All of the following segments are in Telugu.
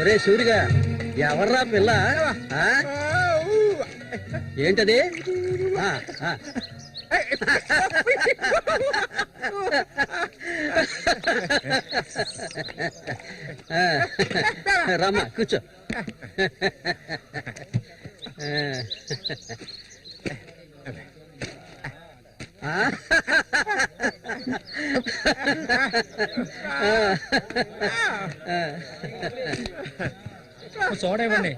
ఒరే సూరిగా, ఎవర్రా పిల్ల? ఏంటది? రామ్మా కూర్చో. చూడండి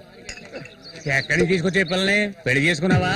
ఎక్కడికి తీసుకొచ్చే పిల్లని పెళ్లి చేసుకున్నావా?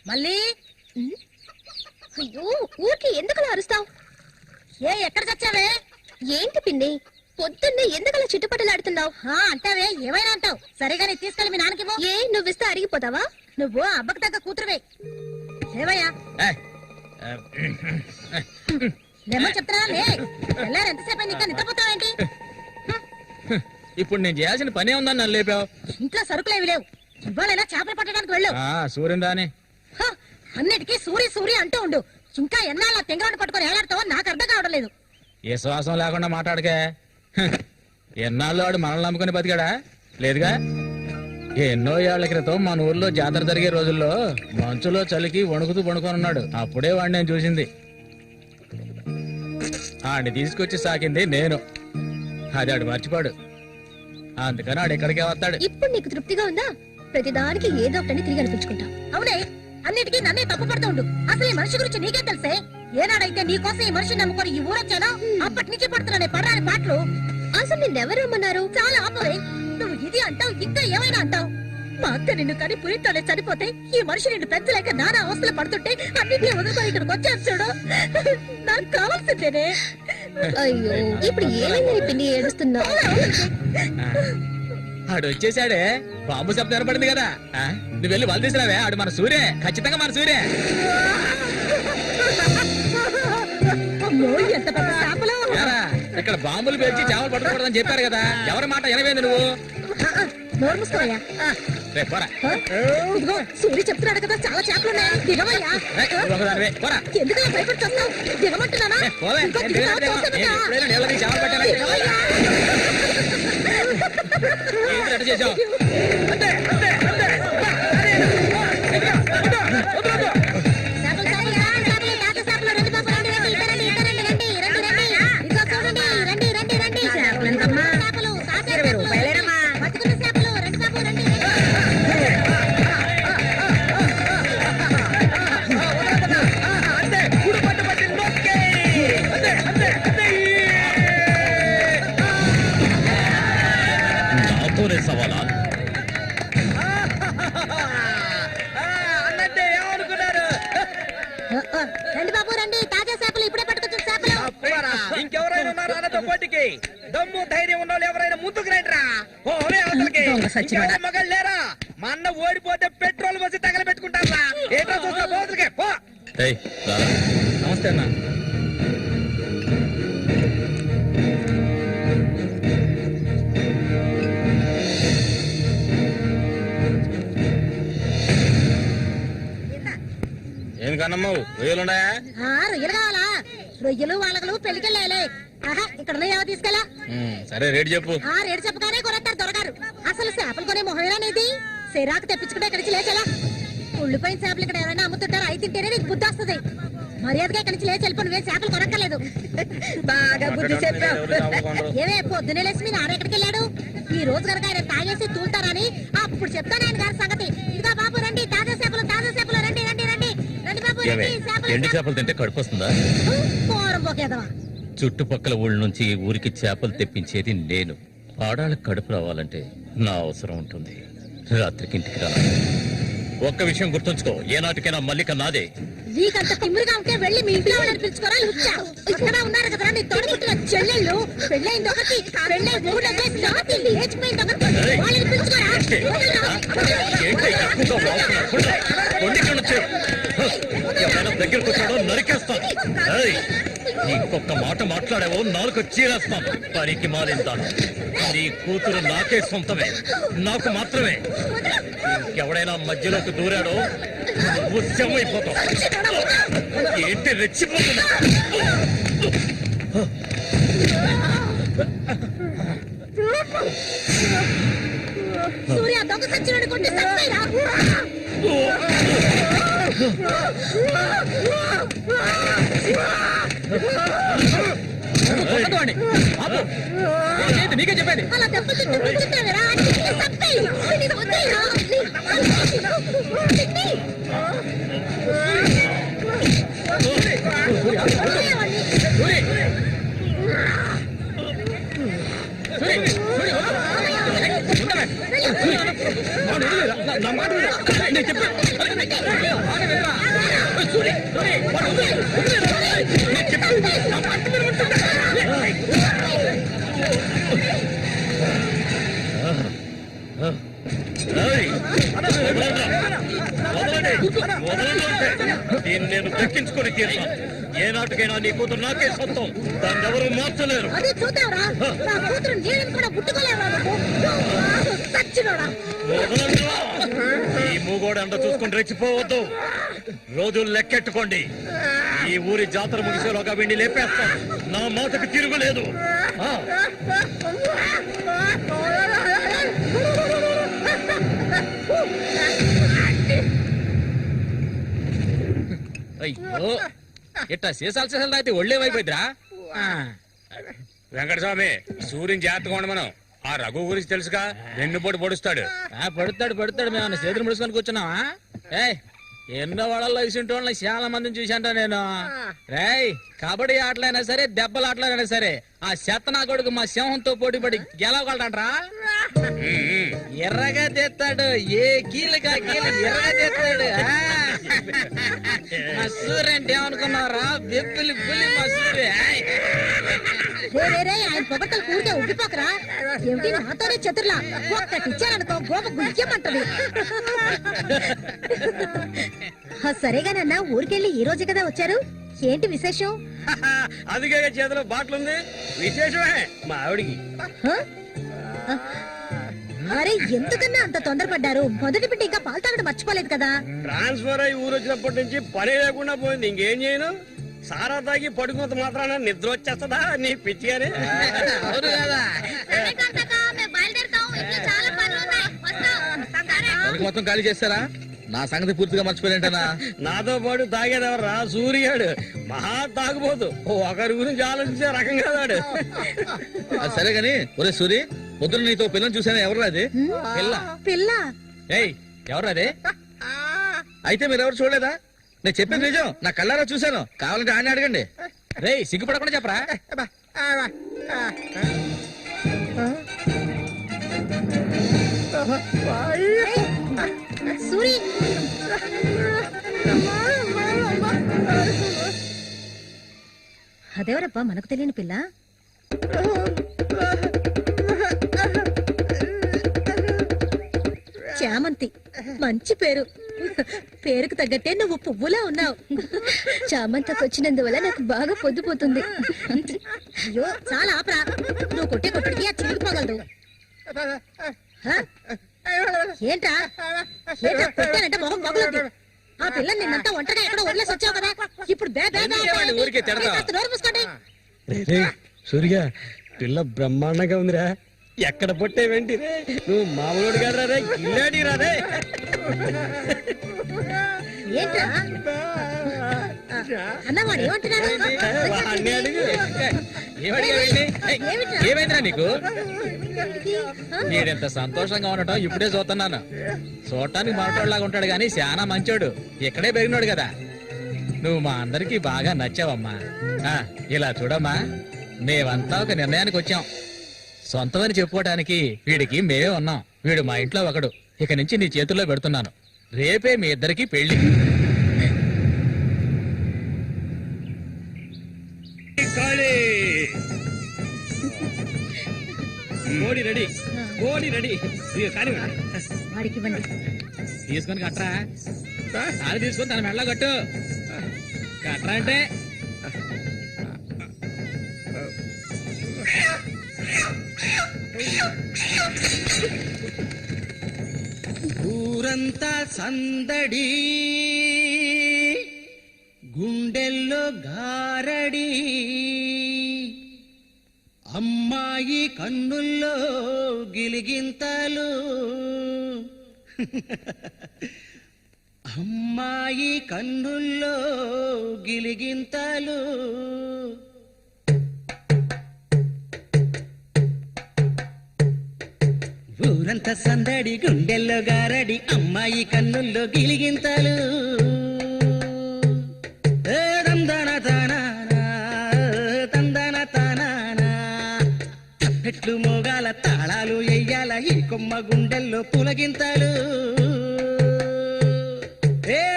మళ్ళీ అయ్యో ఊరికి ఎందుకలా అరుస్తావు? ఎక్కడ చచ్చావే? ఏంటి పిన్ని పొద్దున్నే ఎందుకలా చుట్టుపట్టలాడుతున్నావు? అంటావే ఏమైనా అంటావు. సరిగానే తీసుకెళ్ళి మీ నాన్నకివ్వు. ఏ నువ్విస్తే అరిగిపోతావా? నువ్వు అబ్బకు తగ్గ కూతురువే. ఏవయ్యా లేమని చెప్తున్నా ఎల్లారు ఎంతసేపు ఇంకా నిద్రపోతావేంటి? ఇప్పుడు నేను చేయాల్సిన పనే ఉందని నన్ను లేపావు. ఇంట్లో సరుకులేవి లేవు. ఇవాళ చేపలు పట్టడానికి వెళ్ళావు. సూర్యుని రాని అన్నిటికీ సూరి సూరి అంటూ ఉండు. ఇంకా ఎన్నాళ్ళ తెంగరాన్ని పట్టుకొని ఏలాడతావో నాకు అర్థం కావడం లేదు. ఏ శ్వాసం లేకుండా మాట్లాడకే. ఎన్నాళ్ళు వాడు మనల్ని నమ్ముకుని బతికాడా? లేదుగా. ఎన్నో ఏళ్ల క్రితం మన ఊర్లో జాతర జరిగే రోజుల్లో మంచులో చలికి వణుకుతూ పడుకొని ఉన్నాడు. అప్పుడే వాడిని నేను చూసింది. ఆడిని తీసుకొచ్చి సాకింది నేను. అది ఆడు మర్చిపోడు. అందుకని ఆడు ఎక్కడికే వస్తాడు. ఇప్పుడు నీకు తృప్తిగా ఉందా? ప్రతిదానికి ఏదో ఒకటి తిరిగి అనిపించుకుంటా. అవునే అన్నిటికీ నన్నే తప్పు పడుతూ ఉండు. అసలు ఈ మనిషి గురించి నీకే తెలిసే. ఏనాడైతే నీకోసం ఈ మనిషిని నమ్ముకొని ఈ ఊరొచ్చానో అప్పటి నుంచి పడుతున్నానే పడరాని పాటలు. అసలు నిన్నెవరమ్మన్నారు? చాలా ఆపవే. నువ్వు ఇది అంటావు ఇంకా ఏమైనా అంటావు. మా అక్క నిన్ను కని పురితోనే చనిపోతే ఈ మనిషి నిన్ను పెంచలేక నానా అవస్థలు పడుతుంటే అన్నింటినీ వదులుకొని ఇక్కడికి వచ్చాను చూడు. నాకు కావాల్సిందేనే. అయ్యో ఇప్పుడు ఏమైనా పిన్ని ఏడుస్తున్నావు? ఆడు వచ్చేసాడే. బాంబు శబ్దం ఏర్పడింది కదా. నువ్వు వెళ్ళి వాళ్ళు తీసుకురావే. ఆడు మన సూర్యే, ఖచ్చితంగా మన సూర్యే. ఇక్కడ బాంబులు పేర్చి చేపలు పట్టుకోవడం చెప్పారు కదా. ఎవరి మాట ఎనవేంది నువ్వు? ఇదిగో సూర్య చెప్తున్నాడు కదా చాలా చేపలున్నాయి. దిగవయ్యా. ఎందుకలా భయపడుతున్నావు? దిగమంటున్నానా? చేసావు పోటీకి దమ్ము ధైర్యం ఉన్న వాళ్ళు ఎవరైనా ముందుకు రండిరా. దొంగ సచ్చినోడా. మగలు లేరా? మా అన్న ఓడిపోతే పెట్రోల్ పోసి తగల పెట్టుకుంటారా? ఏటో చూస్తా పోతులకే పో. ఏయ్, రారా. నమస్తే అన్న. ఏం కన్నమ్మావు రొయ్యలున్నాయా? రొయ్యలు కావాలా? రొయ్యలు వాళ్ళగలు పెళ్లికెళ్ళాలి. ఆహా, ఇక్కడ ఏవో తీసుకెళ్ళా. సరే రేటు చెప్పు. రేటు చెప్పగానే కొనేస్తారు దొరగారు. అసలు చేపలు కొనే మొహమేనేది? సిరాకు తెప్పించుకుంటే ఇక్కడి నుంచి లేచలా. ఉళ్ళిపోయిన చేపలు ఇక్కడ ఎవరైనా అమ్ముతుంటారు. అయి తింటేనే నీకు బుద్ధి వస్తుంది. మర్యాదగా ఇక్కడి నుంచి లేచి వెళ్ళిపో. నువ్వే చేపలు కొనక్కర్లేదు. బాగా బుద్ధి చెప్పావు. ఏమే పొద్దునే లేచి మీ నాన్న ఎక్కడికి వెళ్ళాడు? ఈ రోజు కనుక ఆయన తాగేసి తూలుతారని అప్పుడు చెప్తాను ఆయన గారి సంగతి. ఇదిగా బాబు రండి, తాజా చేపలు రండి రండి రండి రండి బాబు రండి. ఎండు చేపలు తింటే కడుపు వస్తుందా? పోరం పోకేదవా. చుట్టుపక్కల ఊళ్ళ నుంచి ఈ ఊరికి చేపలు తెప్పించేది నేను. ఆడాళ్ళకి కడుపు రావాలంటే నా అవసరం ఉంటుంది. రాత్రికి ఇంటికి రా. ఒక్క విషయం గుర్తుంచుకో, ఏనాటికైనా మల్లిక నాదే. నీకంత తిమ్మిరిగా ఉంటే వెళ్ళి మీ ఇంట్లో వాళ్ళని పిలుచుకోరా. లుచ్చా ఇక్కడ ఉన్నారు కదా నీ తోడుపుట్టిన చెల్లెళ్ళు. పెళ్ళైంది ఒకటి, పెళ్ళై మూడు లేచిపోయింది ఒకటి. వాళ్ళని పిలుచుకోరా. ఏంటి ఎక్కువగా వాగుతున్నావు? కొండి ఇక్కడ నుంచి. ఎవరైనా దగ్గరకు వచ్చాడో నరికేస్తాను. ఏయ్, ఇంకొక మాట మాట్లాడావో నాలుగు చీరేస్తాను. పనికి మాలింతాను. నీ కూతురు నాకే సొంతమే, నాకు మాత్రమే. ఎవడైనా మధ్యలోకి దూరాడో ఉద్యమైపోతావు. ఏంటి రెచ్చిపోతున్నా? సూర్య దొంగ సచ్చినోడి కొట్టి చంపేరా. నీకే చెప్పేది. అలా దెబ్బలు తింటావేరా. చంపేయి. దీన్ని నేను దక్కించుకొని తీరుతాను. ఏనాటికైనా నీ కూతురు నాకే సొంతం. దాన్ని ఎవరు మార్చలేరు. అదే చూద్దాంరా. నా కూతురు నీళ్ళని కూడా ముట్టుకోలేవా నువ్వు? సచ్చినోడా. ఈ మూగోడు అంట చూసుకుని రెచ్చిపోవద్దు. రోజులు లెక్కెట్టుకోండి. ఈ ఊరి జాతర ముగిసేలోగా వీడిని లేపేస్తాను. నా మాటకు తిరుగులేదు. అయ్యో, ఇట్టా సీసాలు అయితే ఒళ్ళేమైపోయిద్దిరా. వెంకటస్వామి, సూర్యుని జాగ్రత్తగా ఉండమను. ఆ రఘు గురించి తెలుసుగా, వెన్నుపోటు పొడుస్తాడు. పడుతాడు మేము చేతులు ముడుచుకొని కూర్చున్నావా? ఏయ్, ఎన్నో వాళ్ళల్లో ఇసుంటి వాళ్ళని చాలా మందిని చూశాంట నేను. రేయ్, కబడ్డీ ఆటలైనా సరే, దెబ్బల ఆటలైనా సరే, ఆ శతనా కొడుకు మా సింహంతో పోటీపడి గెలవగలడంట్రా. ఎర్రగా తెస్తాడు. ఏ కీలుగా కీలు ఎర్రగా తెస్తాడు. మా సూర్య అంటే ఏమనుకున్నారా? బెబ్బిలి పులి మా సూర్య. ఆయన పొగట్టలు కూడితే ఉబ్బిపోకరా. ఏమిటి నాతోనే చతుర్లా ఒక్కటి ఇచ్చారనుకో గోప గుయ్యమంటది. సరేగానన్నా, ఊరికెళ్ళి ఈ రోజు కదా వచ్చారు. ఏంటి విశేషం? అందుకే చేతిలో బాటిల్ ఉంది. విశేషమే మా ఆవిడికి. అరే, ఎందుకన్నా అంత తొందరపడ్డారు? మొదటి బిడ్డ ఇంకా పాలు తాగడం మర్చిపోలేదు కదా. ట్రాన్స్ఫర్ అయ్యి ఊరు వచ్చినప్పటి నుంచి పని లేకుండా పోయింది. ఇంకేం చేయను? సారా తాగి పడుకున్నంత మాత్రాన నిద్ర వచ్చేస్తుందా నీ పిచ్చిగానే? అవును కదా. మొత్తం ఖాళీ చేస్తారా? నా సంగతి పూర్తిగా మర్చిపోయింటనా? నాతో పాటు తాగేదెవర్రా? సూర్యాడు మహా తాగుపోతు. ఒకరి గురించి ఆలోచించే రకం కాదాడు. అది సరే గాని, ఒరే సూరి, పొద్దున్న నీతో పిల్లని చూసాను. ఎవరు అది? పిల్ల. పిల్ల? ఏయ్, ఎవరు అది? అయితే మీరు ఎవరు చూడలేదా? నేను చెప్పేది నిజం. నా కళ్ళారా చూశాను. కావాలంటే ఆయన అడగండి. రేయ్, సిగ్గుపడకుండా చెప్పరా? సూరి, అదేవరబ్బా మనకు తెలియని పిల్ల? చామంతి మంచి పేరు. పేరుకు తగ్గట్టే నువ్వు పువ్వులా ఉన్నావు. చామంతకు వచ్చినందువల్ల నాకు బాగా పొద్దుపోతుంది. అయ్యో చాలా ఆపరా, నువ్వు కొట్టే కొట్టుడికి అది చిరిగిపోగలదు. ఏంట్రా ఏంట్రా కొట్టానంటే మొహం పగులుద్ది. ఆ పిల్లని నిన్నంతా ఒంటరిగా ఎక్కడో వదిలేసి వచ్చావు కదా, ఇప్పుడు ఊరికే తిడతావు? నోరు మూసుకోండి. సూర్య పిల్ల బ్రహ్మాండంగా ఉందిరా. ఎక్కడ పుట్టేవేంటి రే, నువ్వు మామూలు కాదురా రే, గిల్లాడి రా రే. ఏంట్రా అన్నవాడు ఏమంటున్నాడు? వాడిని అడుగు. ఏమైందిరా నీకు? వీడెంత సంతోషంగా ఉండటం ఇప్పుడే చూస్తున్నాను. చూడటానికి మనటోళ్ళలాగా ఉంటాడు గాని చాలా మంచోడు. ఇక్కడే పెరిగినాడు కదా. నువ్వు మా అందరికి బాగా నచ్చావమ్మా. ఇలా చూడమ్మా, మేమంతా ఒక నిర్ణయానికి వచ్చాం. సొంతమని చెప్పుకోవడానికి వీడికి మేమే ఉన్నాం. వీడు మా ఇంట్లో ఒకడు. ఇక నుంచి నీ చేతుల్లో పెడుతున్నాను. రేపే మీ ఇద్దరికి పెళ్లి. కోడి రెడీ, కోడి రెడీ. కానీ వాడికి ఇవ్వండి. తీసుకొని కట్టరా. అది తీసుకొని తన మెళ్ళ కట్టు. కట్టరా అంటే ఊరంతా సందడి, గుండెల్లో గారడి, అమ్మాయి కన్నుల్లో గిలిగింతలు, అమ్మాయి కన్నుల్లో గిలిగింతలు. ఊరంతా సందడి, గుండెల్లో గారడి, అమ్మాయి కన్నుల్లో గిలిగింతలు. తందన తానానా, తందన తానానా, తప్పెట్లు మోగాల, తాళాలు ఎయ్యాల, ఈ కొమ్మ గుండెల్లో పులగింతలు.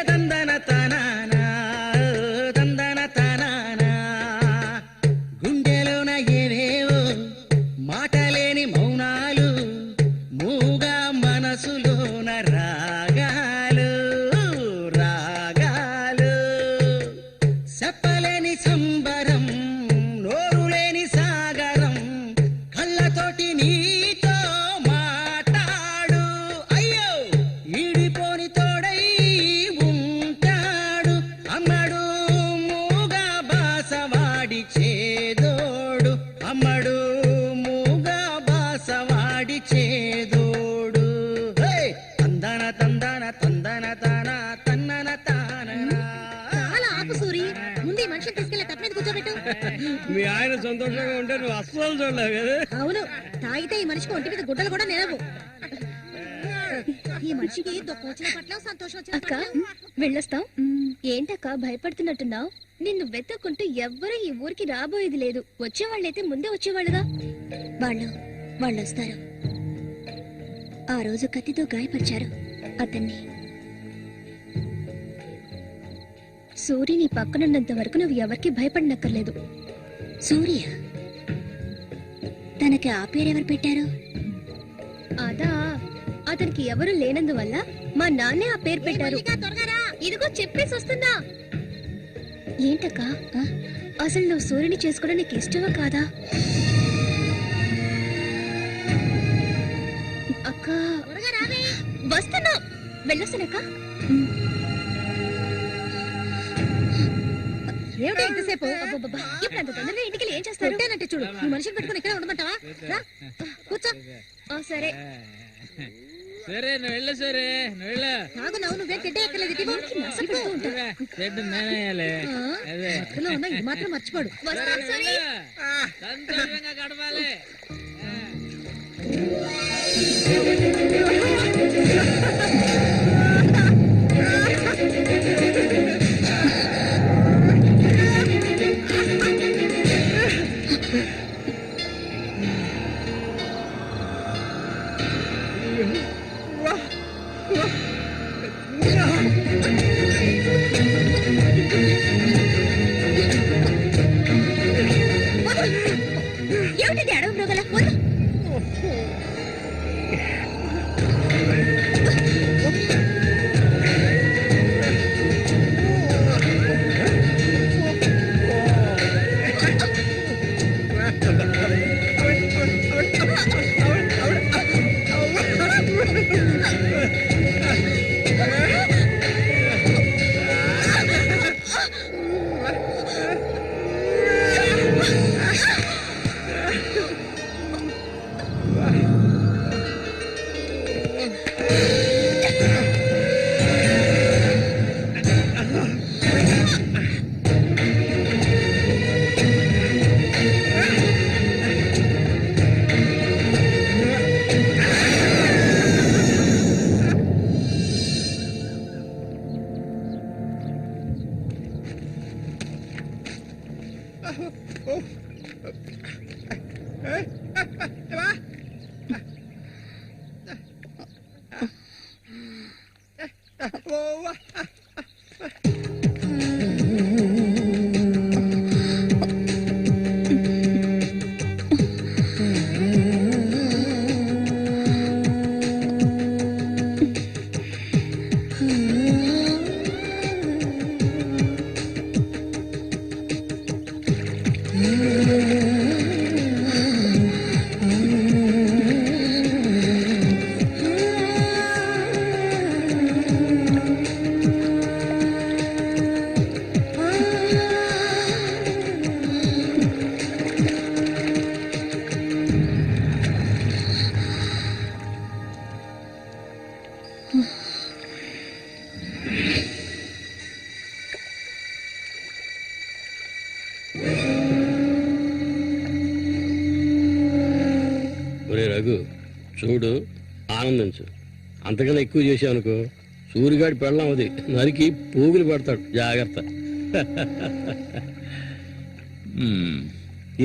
తందన తానానా, తందన తానానా, గుండెలోన ఏవేవో మాటలేని మౌనాలు, మూగా మనసులోన రాగాలు, రాగాలు, చెప్పలేని సంబరం, నోరులేని సాగరం, కళ్ళతోటి నీతో మాట్లాడు. అయ్యో ఈడిపోని తోడై ఉంటాడు, అమ్మడు మూగా బాసవాడి చేదోడు, అమ్మడు మూగా బాసవాడి చేదోడు. తందన తందన తందన తాన తన్నన తాననా. చాలా ఆపు సూరి, ముందు ఈ మనిషిని తీసుకెళ్ళి తప్ప మీద కూర్చోబెట్టు. మీ ఆయన సంతోషంగా ఉంటే నువ్వు అస్సలు చూడలేవు కదా. అవును, తాగితే ఈ మనిషికి ఒంటి మీద గుడ్డలు కూడా నిలవు. ఈ మనిషికి దుఃఖం వచ్చిన పట్ల సంతోషం వచ్చిన అక్క వెళ్ళొస్తాం. ఏంటక్క భయపడుతున్నట్టున్నావు? నిన్ను వెతుక్కుంటూ ఎవ్వరూ ఈ ఊరికి రాబోయేది లేదు. వచ్చేవాళ్ళైతే ముందే వచ్చేవాళ్ళుగా. వాళ్ళు వస్తారు. ఆ రోజు కత్తితో గాయపరిచారు అతన్ని. సూర్య నీ పక్కనున్నంత వరకు నువ్వు ఎవరికి భయపడనక్కర్లేదు. సూర్య తనకి ఆ పేరెవరు పెట్టారు? అదా, అతనికి ఎవరు లేనందువల్ల మా నాన్నే ఆ పేరు పెట్టారు. ఇదిగో చెప్పేసి వస్తున్నా. ఏంటక్క, అసలు నువ్వు సూర్యుని చేసుకోవడం నీకు ఇష్టమా కాదా? అక్క వస్తున్నా, వెళ్ళొస్తానక్క. ఏమిటి ఎంతసేపు? ఇప్పుడు అంత తొందరగా ఇంటికి ఏం చేస్తారు? పెట్టానంటే చూడు, ఈ మనిషిని పెట్టుకుని ఇక్కడ ఉండమంటావా? రా, కూర్చో. సరే సరే నువ్వు వెళ్ళు. సరే నువ్వు వెళ్ళు. నాగు నవ్వు నువ్వే తిట్టే ఎక్కలేదు. చెడ్డు నేనేయాలి. అదే మధ్యలో ఉన్న ఇది మాత్రం మర్చిపోడు. వస్తాను సూరి. సంతోషంగా గడపాలి. ఒరే రఘు చూడు, ఆనందించు. అంతకన్నా ఎక్కువ చేసావనుకో సూర్యగాడి పెళ్ళం అది నరికి పోగులు పెడతాడు. జాగ్రత్త.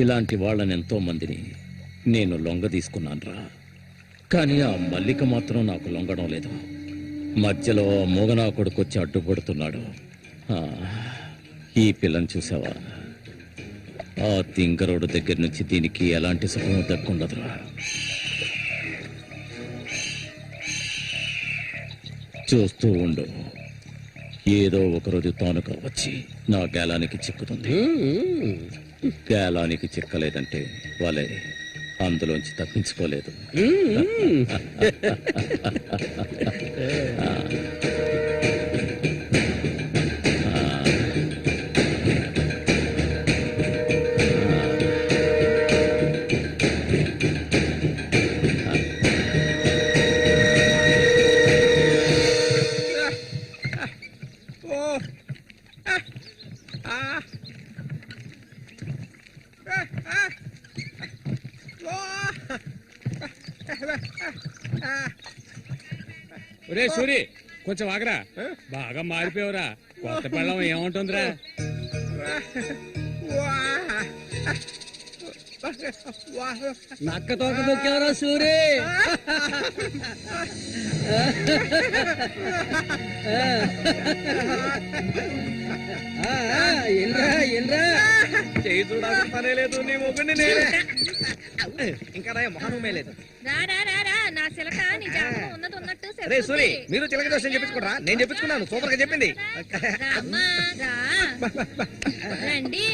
ఇలాంటి వాళ్ళని ఎంతో మందిని నేను లొంగ తీసుకున్నానురా. కానీ ఆ మల్లిక మాత్రం నాకు లొంగడం లేదు. మధ్యలో మూగనా కొడుకొచ్చి అడ్డుపడుతున్నాడు. ఈ పిల్లని చూసావా? ఆ తింగరోడు దగ్గర నుంచి దీనికి ఎలాంటి సుఖం దక్కుండదురా. చూస్తూ ఉండు, ఏదో ఒకరోజు తాను వచ్చి నా గేలానికి చిక్కుతుంది. గేలానికి చిక్కలేదంటే వాళ్ళే అందులోంచి తప్పించుకోలేదు. ఒరే సూరి, కొంచెం ఆగరా. బాగా మారిపోయావురా. కొత్త పెళ్ళం ఏముంటుందిరా? నక్క తోక దొక్కేవరా సూరి. ఏంద్రా చేయి చూడాల్సిన పనే లేదు. నీ మొగ్గుని నేనే. ఇంకా మొహమే లేదు. నా చిలక నీ జాతకం ఉన్నది ఉన్నట్టు రే సూరి, మీరు చిలక దోషం చెప్పించుకోరా? నేను చెప్పించుకున్నాను. సూపర్ గా చెప్పింది. రండి,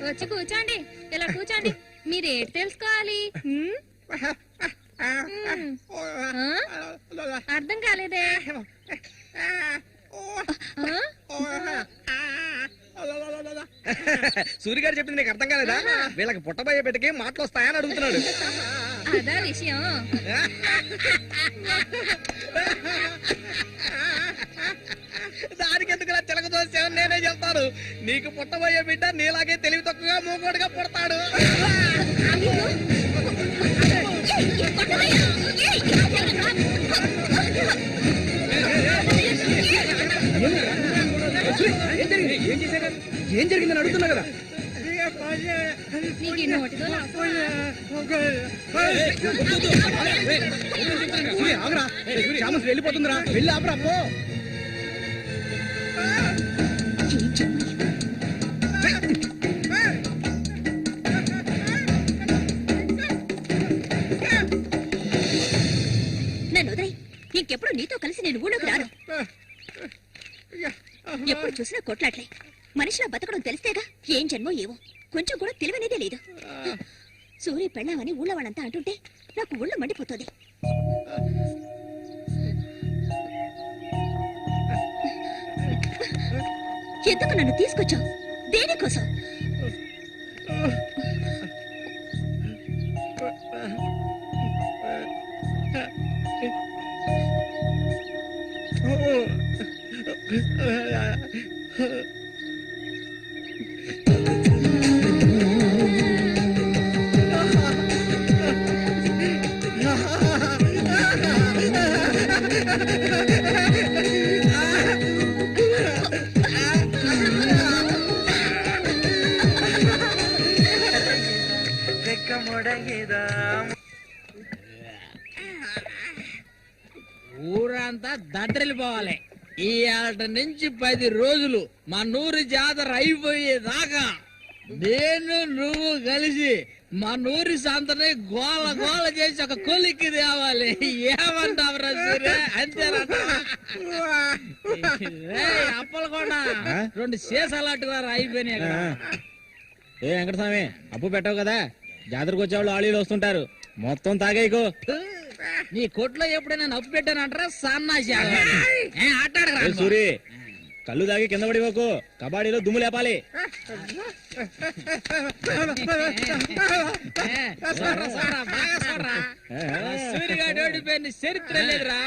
వచ్చి కూర్చోండి. ఇలా కూర్చోండి. మీరేటి తెలుసుకోవాలి? అర్థం కాలేదే? సూర్య గారు చెప్పింది నీకు అర్థం కాలేదా? వీళ్ళకి పుట్టబోయే బిడ్డకి మాటలు వస్తాయని అడుగుతున్నాడు. అదా విషయం. దానికి ఎందుకు చిలక దోషం నేనే చెప్తాను. నీకు పుట్టబోయే బిడ్డ నీలాగే తెలివి తక్కువగా మూగోడుగా పుడతాడు. ఏం జరిగిందని అడుగుతున్నా కదా. నీకు నోటితో ఆగరా, చామస్ వెళ్ళిపోతుందిరా. వెళ్ళి ఆపరా పో. నన్ను వదిలేయ్. ఇంకెప్పుడు నీతో కలిసి నేను ఊళ్ళోకి రాను. ఎప్పుడు చూసినా కొట్లాట్లే. మనిషిలా బతకడం తెలిస్తేగా. ఏం జన్మో ఏవో, కొంచెం కూడా తెలివనేదే లేదు. సూర్య పెళ్ళామని ఊళ్ళో వాళ్ళంతా అంటుంటే నాకు ఊళ్ళో మండిపోతుంది. ఎందుకు నన్ను తీసుకొచ్చావు? దేనికోసం? ఊరంతా దద్దరిల్లిపోవాలి. ఈ ఆట నుంచి 10 రోజులు మా నూరు జాతర అయిపోయేదాకా నేను నువ్వు కలిసి మా నూరి సంతని గోల గోల చేసి ఒక కొలిక్కి తేవాలి. ఏమంటావురా సూర్య? అంతేనంటావా? అప్పలకొండ 2 సీసాలు అట్టుకున్నారు అయిపోయినాయి అక్కడ. ఏ వెంకటస్వామి అప్పు పెట్టావు కదా, జాతరకు వచ్చేవాళ్ళు ఆళీలు వస్తుంటారు, మొత్తం తాగేయకు. నీ కొట్లో ఎప్పుడైనా నప్పు పెట్టానంటారా? సన్నాసి ఏ సూరి, కళ్ళు తాగి కింద పడిపోకు, కబాడీలో దుమ్ము లేపాలి. సూర్యగాడు ఓడిపోయిన చరిత్ర లేదురా.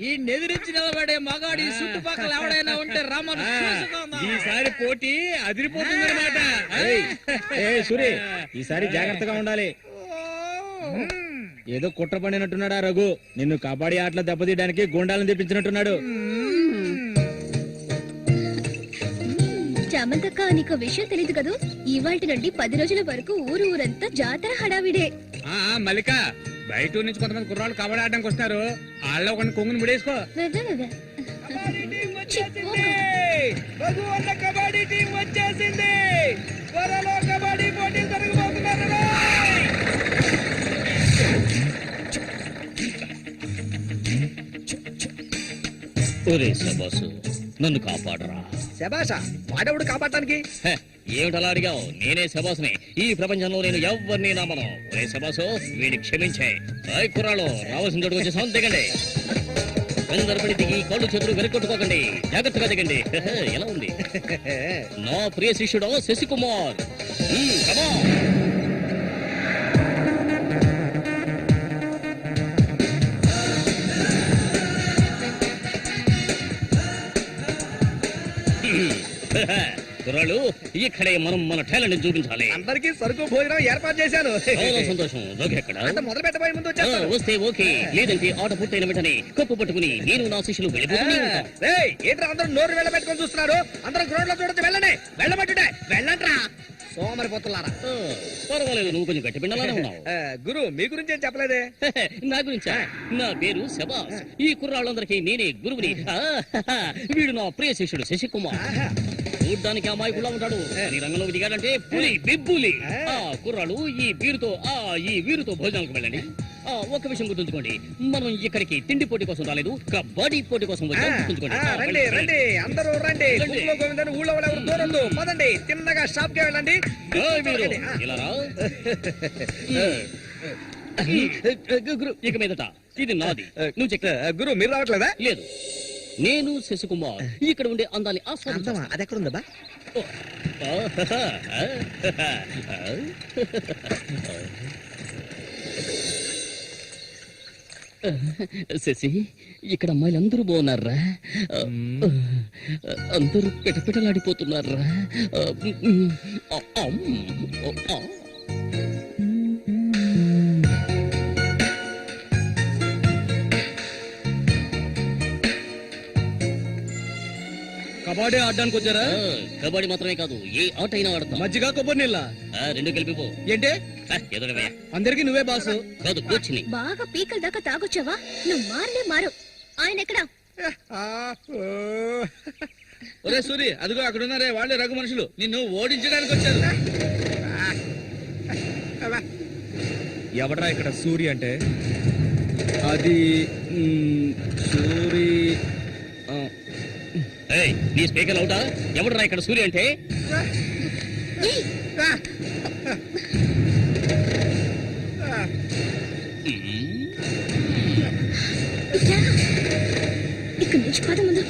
ఈ నెదిరించి నిలబడే మగాడు ఈ చుట్టుపక్కల ఎవడైనా ఉంటే రమ్మను చూసుకుందాం. ఈసారి పోటీ అదిరిపోతుందన్నమాట. ఏ సూరి, ఈసారి జాగ్రత్తగా ఉండాలి. ఏదో కుట్ర పండినట్టున్నాడా రఘు, నిన్ను కబడ్డీ ఆటలో దెబ్బతీయడానికి గుండాలను తెప్పించినట్టున్నాడు. చామంతక్క, నీకు విషయం తెలీదు కదూ, ఇవాటి నుండి 10 రోజుల వరకు ఊరంతా జాతర హడావిడే. మల్లిక, బయట ఊరు నుంచి కొంతమంది కుర్రాళ్ళు కబడ్డీ ఆడడానికి వస్తారు. వాళ్ళ కొన్ని కొంగుని ముడేసుకో. కబడ్డీ టీం వచ్చేసింది. త్వరలో కబడ్డీ పోటీ జరగబోతున్నారు. ఒరే శబాసు, నన్ను కాపాడరా. శబాషా, వాడెవడు కాపాడటానికి? హె, ఏమిటలా అడిగావు? నేనే శబాసుని. ఈ ప్రపంచంలో నేను ఎవరిని నమ్మను. ఒరే శబాసు, వీడిని క్షమించే. కుర్రాళ్ళు రావాల్సిన చోటుకు వచ్చేసాం, దిగండి. అందరపడి దిగి కాళ్ళు చేతులు వెనకొట్టుకోకండి, జాగ్రత్తగా దిగండి. ఎలా ఉంది నా ప్రియ శిష్యుడు శశికుమార్? కమా. కుర్రాళ్ళు, ఇక్కడే మనం మన టాలెంట్ చూపించాలి. అందరికీ సరుకు భోజనం ఏర్పాటు చేశాను. చాలా సంతోషం. ఎక్కడ మొదలు పెట్టబోయే ముందు వస్తే ఓకే, లేదంటే ఆట పూర్తయిన వెంటనే కప్పు పట్టుకుని నేను నా శిష్యులు వెళ్ళిపోతూనే ఉంటాం. ఏంట్రా అందరూ నోరు వెళ్ళబెట్టుకొని చూస్తున్నారు? అందరూ గ్రౌండ్ లో చూడొచ్చు, వెళ్ళండి. వెళ్ళబెట్టుడే, వెళ్ళంట్రా సోమరిపోతున్నారా. పర్వాలేదు, నువ్వు కొంచెం గట్టి పిండాలనే ఉన్నావు. గురు, మీ గురించి ఏం చెప్పలేదే? నా గురించా? నా పేరు శబాస్. ఈ కుర్రాళ్ళందరికీ నేనే గురువుని. వీడు నా ప్రియ శిష్యుడు శశికుమార్. చూడ్డానికి అమాయకులా ఉంటాడు, నీ రంగంలోకి దిగాడంటే పులి బిబ్బులి. కుర్రాళ్ళు, ఈ వీరుతో భోజనాలకు వెళ్ళండి. ఒక విషయం గుర్తుంచుకోండి, మనం ఇక్కడికి తిండి పోటీ కోసం రాలేదు, కబడ్డీ పోటీ కోసం వచ్చాం. గుర్తుంచుకోండి. రండి రండి, అందరూ రండి. గోవిందని ఊళ్ళో ఎవరు దూరందు పదండి, తిన్నగా షాప్ కి వెళ్ళండి. ఇలా రా. ఇక మీదట ఇది నాది. నువ్వు చెక్. గురు, మీరు రావట్లేదా? లేదు, నేను శశికుమార్ ఇక్కడ ఉండే అందాన్ని ఆస్వాదించా. అది ఎక్కడ ఉందా? శశి, ఇక్కడ అమ్మాయిలు అందరూ బాగున్నారా? అందరూ పిటపిటలాడిపోతున్నారా? కబడ్డీ ఆడడానికి వచ్చారా? కబడ్డీ మాత్రమే కాదు, ఏ ఆట అయినా ఆడతాం. మజ్జిగ కొబ్బరి నీళ్ళ 2 కలిపిపో. ఏంటే? ఏదో అందరికి నువ్వే బాసు కాదు, కూర్చుని. బాగా పీకల దాకా తాగొచ్చావా? నువ్వు మారు. ఆయన ఎక్కడా? ఒరే సూరి, అదిగో అక్కడ ఉన్నారే, వాళ్ళే రఘు మనుషులు, నిన్ను ఓడించడానికి వచ్చారు. ఎవడరా ఇక్కడ సూరి అంటే? అది సూరి. నీ స్పీకర్ అవుతా? ఎవడరా ఇక్కడ సూర్య అంటే? ఇక్కడ నుంచి పద ముందు.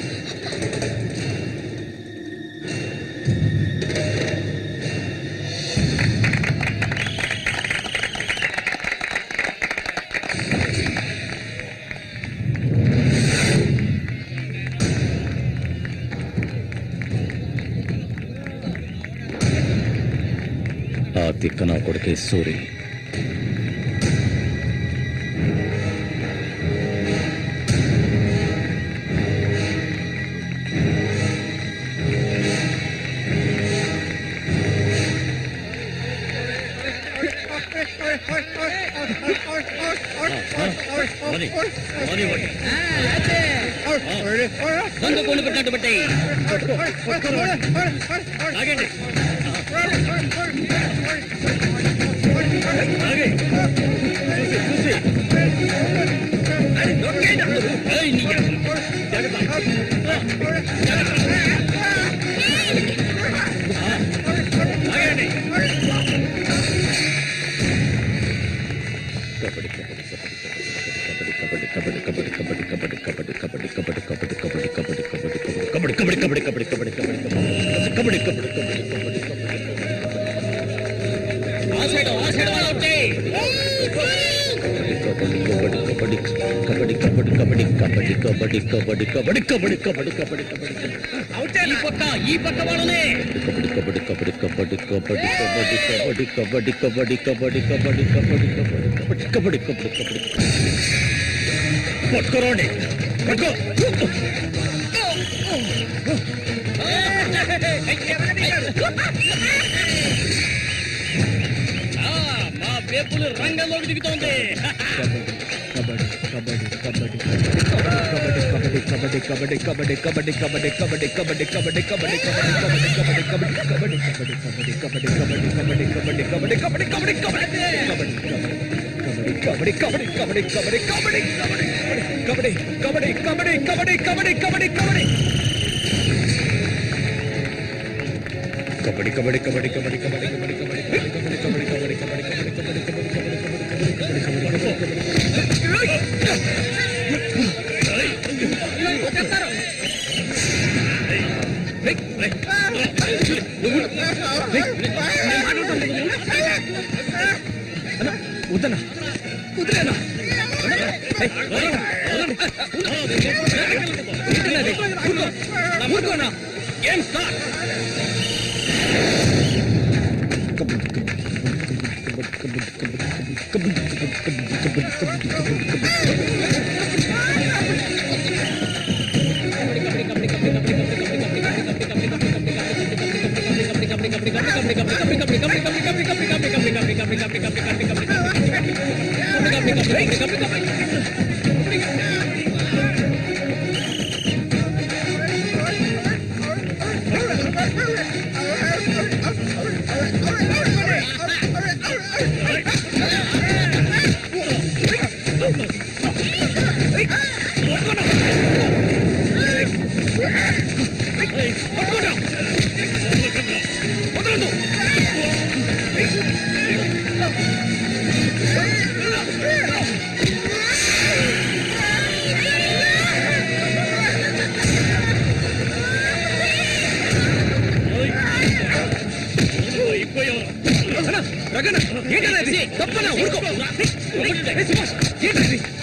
ఆ తిక్క నా కొడుకే సూరి. బంధు కొండు పెట్టినట్టు బట్టి ఆగండి. ఈ పక్క వాళ్ళనే పట్టుకోరండి. పట్టుకో. మా పేపులు రంగంలోకి దిగుతోంది. వద్దన్నా కుదిరేనా ఊరుకోనా ఏం సార్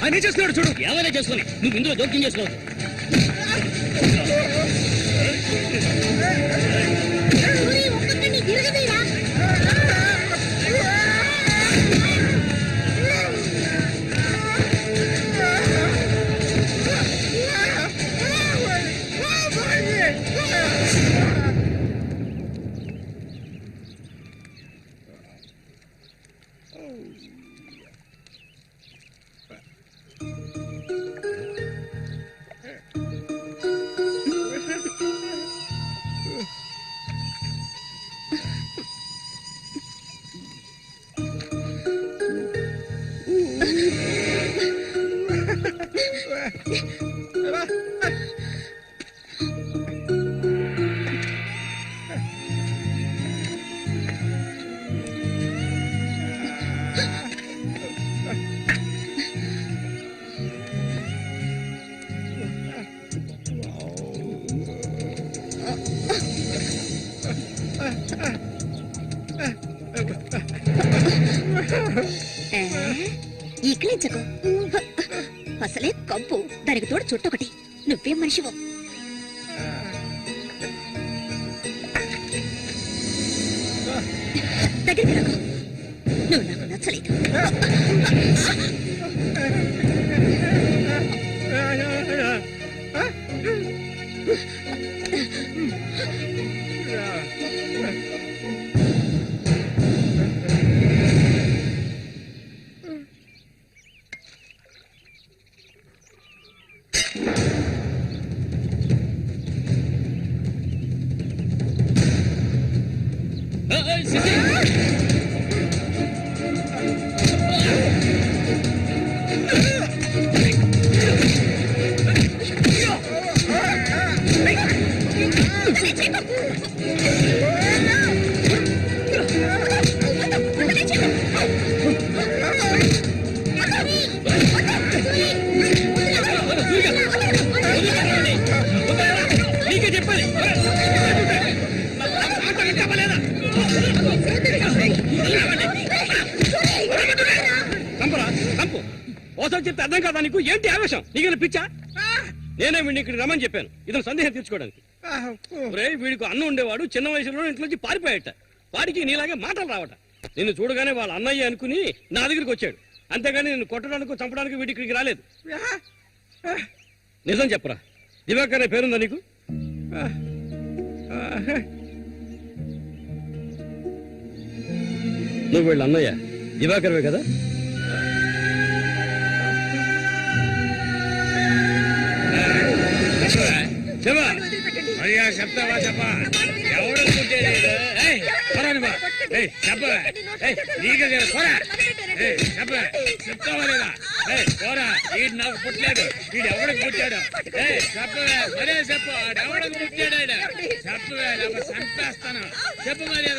ఆయన చేస్తున్నాడు చూడు. ఏమైనా చేసుకుని నువ్వు ఇందులో జోక్యం చేసుకోవద్దు. ఇక్కడించకు అసలే కంపు, దానికి తోడు చుట్టొకటి. నువ్వేం మనిషివో. దగ్గరికి రాకు, నువ్వు నాకు నచ్చలేదు. చంపరా చంపు. ఓసారి చెప్తే అర్థం కాదా నీకు? ఏంటి ఆవేశం? నీకు పిచ్చా? నేనే వీడిని ఇక్కడ రమ్మని చెప్పాను ఇతను సందేహం తీర్చుకోవడానికి. వీడికి అన్నం ఉండేవాడు, చిన్న వయసులో ఇంట్లోంచి పారిపోయాట. వాడికి నీలాగే మాటలు రావట. నిన్ను చూడగానే వాళ్ళ అన్నయ్య అనుకుని నా దగ్గరికి వచ్చాడు. అంతేగాని నిన్ను కొట్టడానికి చంపడానికి వీడి ఇక్కడికి రాలేదు. నిజం చెప్పరా, దివాకర్ అనే పేరుందా నీకు? నువ్వు వీళ్ళ అన్నయ్య దివాకర్వే కదా? చెప్పా అయ్యా, చెప్తావా? చెప్పా ఎవడు నీకే చెప్తావా లేదా? పోరా, వీడు నాకు పుట్టలేదు, వీడు ఎవడికి పుట్టాడు? చెప్పవే, మరే చెప్పు, ఎవడికి పుట్టాడు? చెప్పవే, చంపేస్తాను. చెప్పు మరి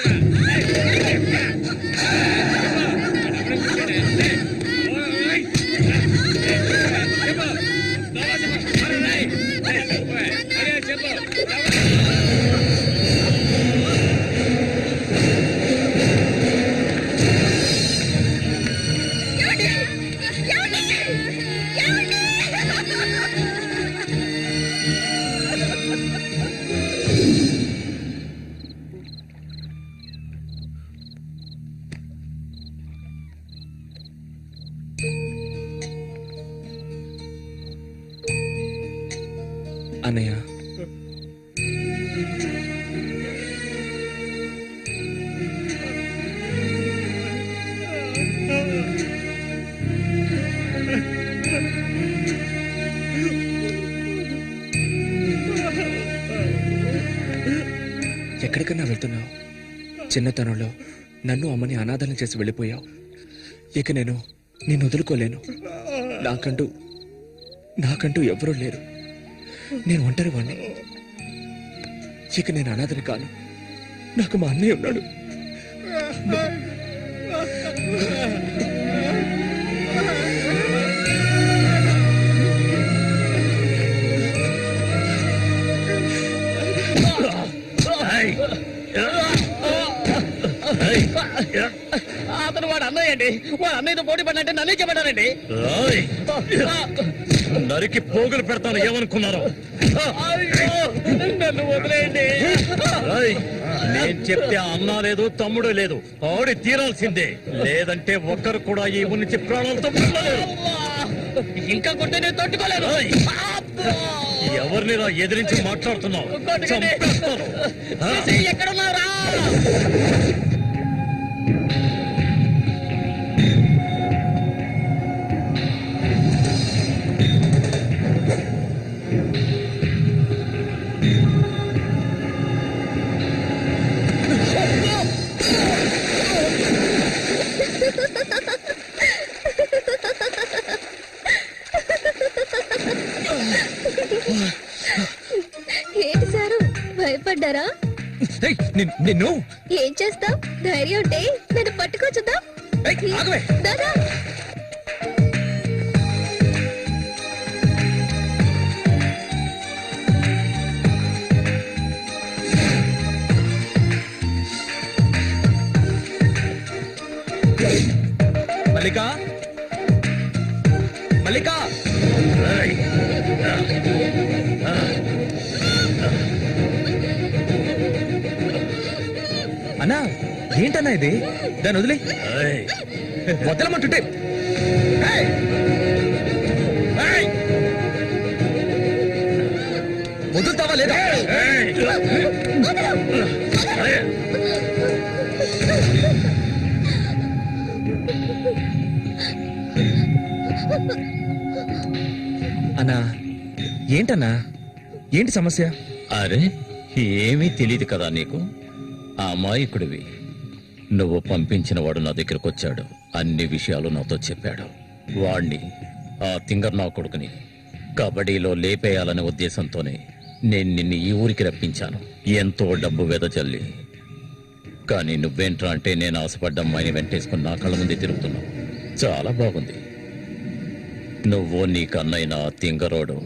అన్నయ్య, ఎక్కడికన్నా వెళ్తున్నావు? చిన్నతనంలో నన్ను అమ్మని అనాథాలను చేసి వెళ్ళిపోయావు. ఇక నేను నిన్ను వదులుకోలేను. నాకంటూ ఎవరూ లేరు. నేను ఒంటరి వాణ్ణి. ఇక నేను అనాథని కాను. నాకు మా అన్నయ్య ఉన్నాడు. అతను వాడు అన్నయ్య అండి. వాడు అన్నయ్యతో పోటీ పడినట్టే నన్నే చెప్పాడండి. నరికి పోగులు పెడతాను ఏమనుకున్నారు? నన్ను వదిలేయండి. నేను చెప్తే అన్నా లేదు, తమ్ముడు లేదు, ఆడి తీరాల్సిందే. లేదంటే ఒక్కరు కూడా ఈ ఊరి నుంచి ప్రాణాలతో ఇంకా కొట్టే నేను తట్టుకోలేను. ఎవరిని ఎదిరించి మాట్లాడుతున్నావు? చంపేస్తాను. ఎక్కడున్నారా? ఏంటి సారు, భయపడ్డారా? నిన్ను ఏం చేస్తావ్? ధైర్యం ఉంటే నన్ను పట్టుకోచుద్దాం. దాదా, మల్లిక, మల్లిక, అన్నా ఏంటన్నా ఇది? దాన్ని వదిలే. వదలమంటుంటే వదులుతావా లేదా? అన్నా ఏంటన్నా, ఏంటి సమస్య? అరే, ఏమీ తెలియదు కదా నీకు? అమాయకుడివి. నువ్వు పంపించిన వాడు నా దగ్గరకు వచ్చాడు. అన్ని విషయాలు నాతో చెప్పాడు. వాణ్ణి, ఆ తింగర్ నా కొడుకుని కబడ్డీలో లేపేయాలనే ఉద్దేశంతోనే నేను నిన్ను ఈ ఊరికి రప్పించాను, ఎంతో డబ్బు వెదజల్లి. కానీ నువ్వేంట్రా అంటే నేను ఆశపడ్డ అమ్మాయిని వెంటేసుకుని నా కళ్ళ ముందే తిరుగుతున్నావు. చాలా బాగుంది. నువ్వు నీ కన్నైన తింగరోడు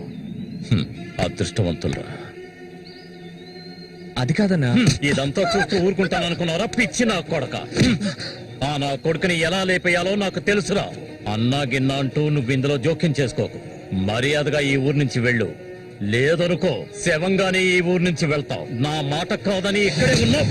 అదృష్టవంతులరా. అది కాదన్నా. ఇదంతా చూస్తూ ఊరుకుంటాననుకున్నారా పిచ్చి నా కొడక? ఆ నా కొడుకుని ఎలా లేపేయాలో నాకు తెలుసురా. అన్నా గిన్నా అంటూ నువ్వు ఇందులో జోక్యం చేసుకోకు. మర్యాదగా ఈ ఊరు నుంచి వెళ్ళు. లేదనుకో శవంగానే ఈ ఊరు నుంచి వెళ్తావు. నా మాట కాదని ఇక్కడే ఉన్నావు.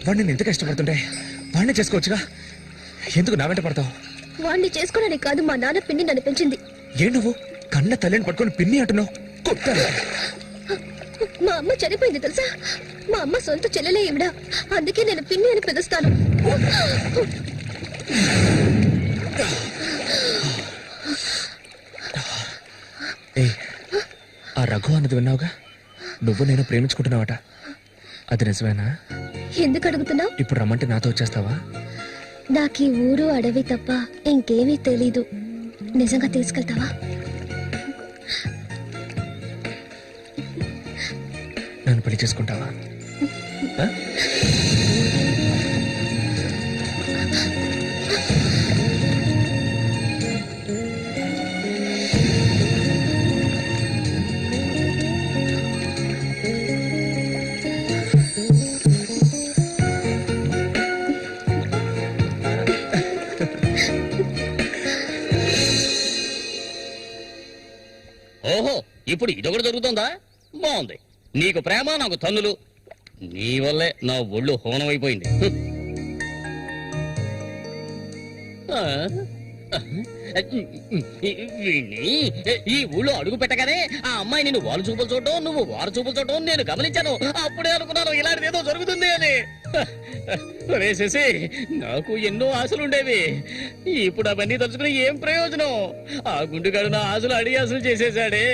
వాడిని నేను ఎంత కష్టపడుతుంటే వాడిని చేసుకోవచ్చుగా, ఎందుకు నా వెంట పడతావు? వాణ్ణి చేసుకోవడానికి కాదు, మా నాన్న పిన్ని నన్ను పెంచింది. ఏ నువ్వు కన్న తల్లిని పట్టుకొని పిన్ని అంటున్నావు? కొట్టాను. మా అమ్మ చనిపోయింది తెలుసా? మా అమ్మ సొంత చెల్లెలే ఈవిడ, అందుకే నేను పిన్ని అని పిలుస్తాను. ఆ రఘు అన్నది విన్నావుగా? నువ్వు నేను ప్రేమించుకుంటున్నావట, అది నిజమేనా? ఎందుకు అడుగుతున్నావు? ఇప్పుడు రమ్మంటే నాతో వచ్చేస్తావా? నాకు ఈ ఊరు అడవి తప్ప ఇంకేమీ తెలీదు. నిజంగా తీసుకెళ్తావా? నన్ను పెళ్లి చేసుకుంటావా? ఓహో, ఇప్పుడు ఇదొకటి జరుగుతుందా? బాగుంది. నీకు ప్రేమ, నాకు తన్నులు. నీ వల్లే నా ఒళ్ళు హోనమైపోయింది. వీణ్ణి ఈ ఊళ్ళో అడుగు పెట్టగానే ఆ అమ్మాయి నేను వారు చూపులు చూడటం, నువ్వు వారు చూపులు చూడటం నేను గమనించాను. అప్పుడే అనుకున్నాను ఇలాంటిది ఏదో జరుగుతుంది అని. వేసేసి నాకు ఎన్నో ఆశలుండేవి. ఇప్పుడు అవన్నీ తలుచుకుని ఏం ప్రయోజనం? ఆ గుండుగాడు నా ఆశలు అడిగి ఆశలు చేసేసాడే.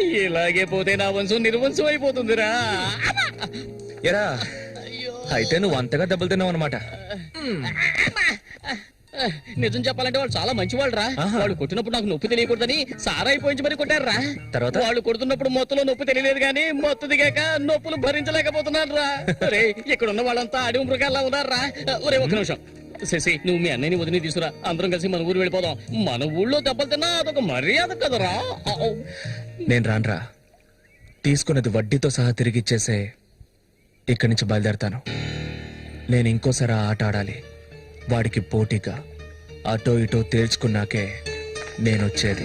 ఇలాగే పోతే నా వంశం నిర్వంశం అయిపోతుందిరా. ఎరా, అయితే నువ్వు అంతగా దెబ్బలు తిన్నావు అనమాట. నిజం చెప్పాలంటే వాళ్ళు చాలా మంచి వాళ్ళు రా. వాళ్ళు కొట్టినప్పుడు నాకు నొప్పి తెలియకూడదని సారా అయిపోయించి మరి కొట్టారా. తర్వాత వాళ్ళు కొడుతున్నప్పుడు మొత్తంలో నొప్పి తెలియలేదు కానీ మొత్తం దిగాక నొప్పులు భరించలేకపోతున్నాను రా. రే, ఇక్కడ ఉన్న వాళ్ళంతా అడవి మృగాల్లా ఉన్నారా. ఒరే ఒక్క నిమిషం శశి, నువ్వు మీ అన్నయ్యని వదిలి తీసుకురా. అందరం కలిసి మన ఊరు వెళ్ళిపోదాం. మన ఊళ్ళో దెబ్బలు తిన్నా అదొక మర్యాద కదరా. నేను రాన్రా, తీసుకున్నది వడ్డీతో సహా తిరిగిచ్చేసే ఇక్కడి నుంచి బయలుదేరతాను. నేను ఇంకోసారి ఆ ఆట ఆడాలి. వాడికి పోటీగా అటో ఇటో తేల్చుకున్నాకే నేనొచ్చేది.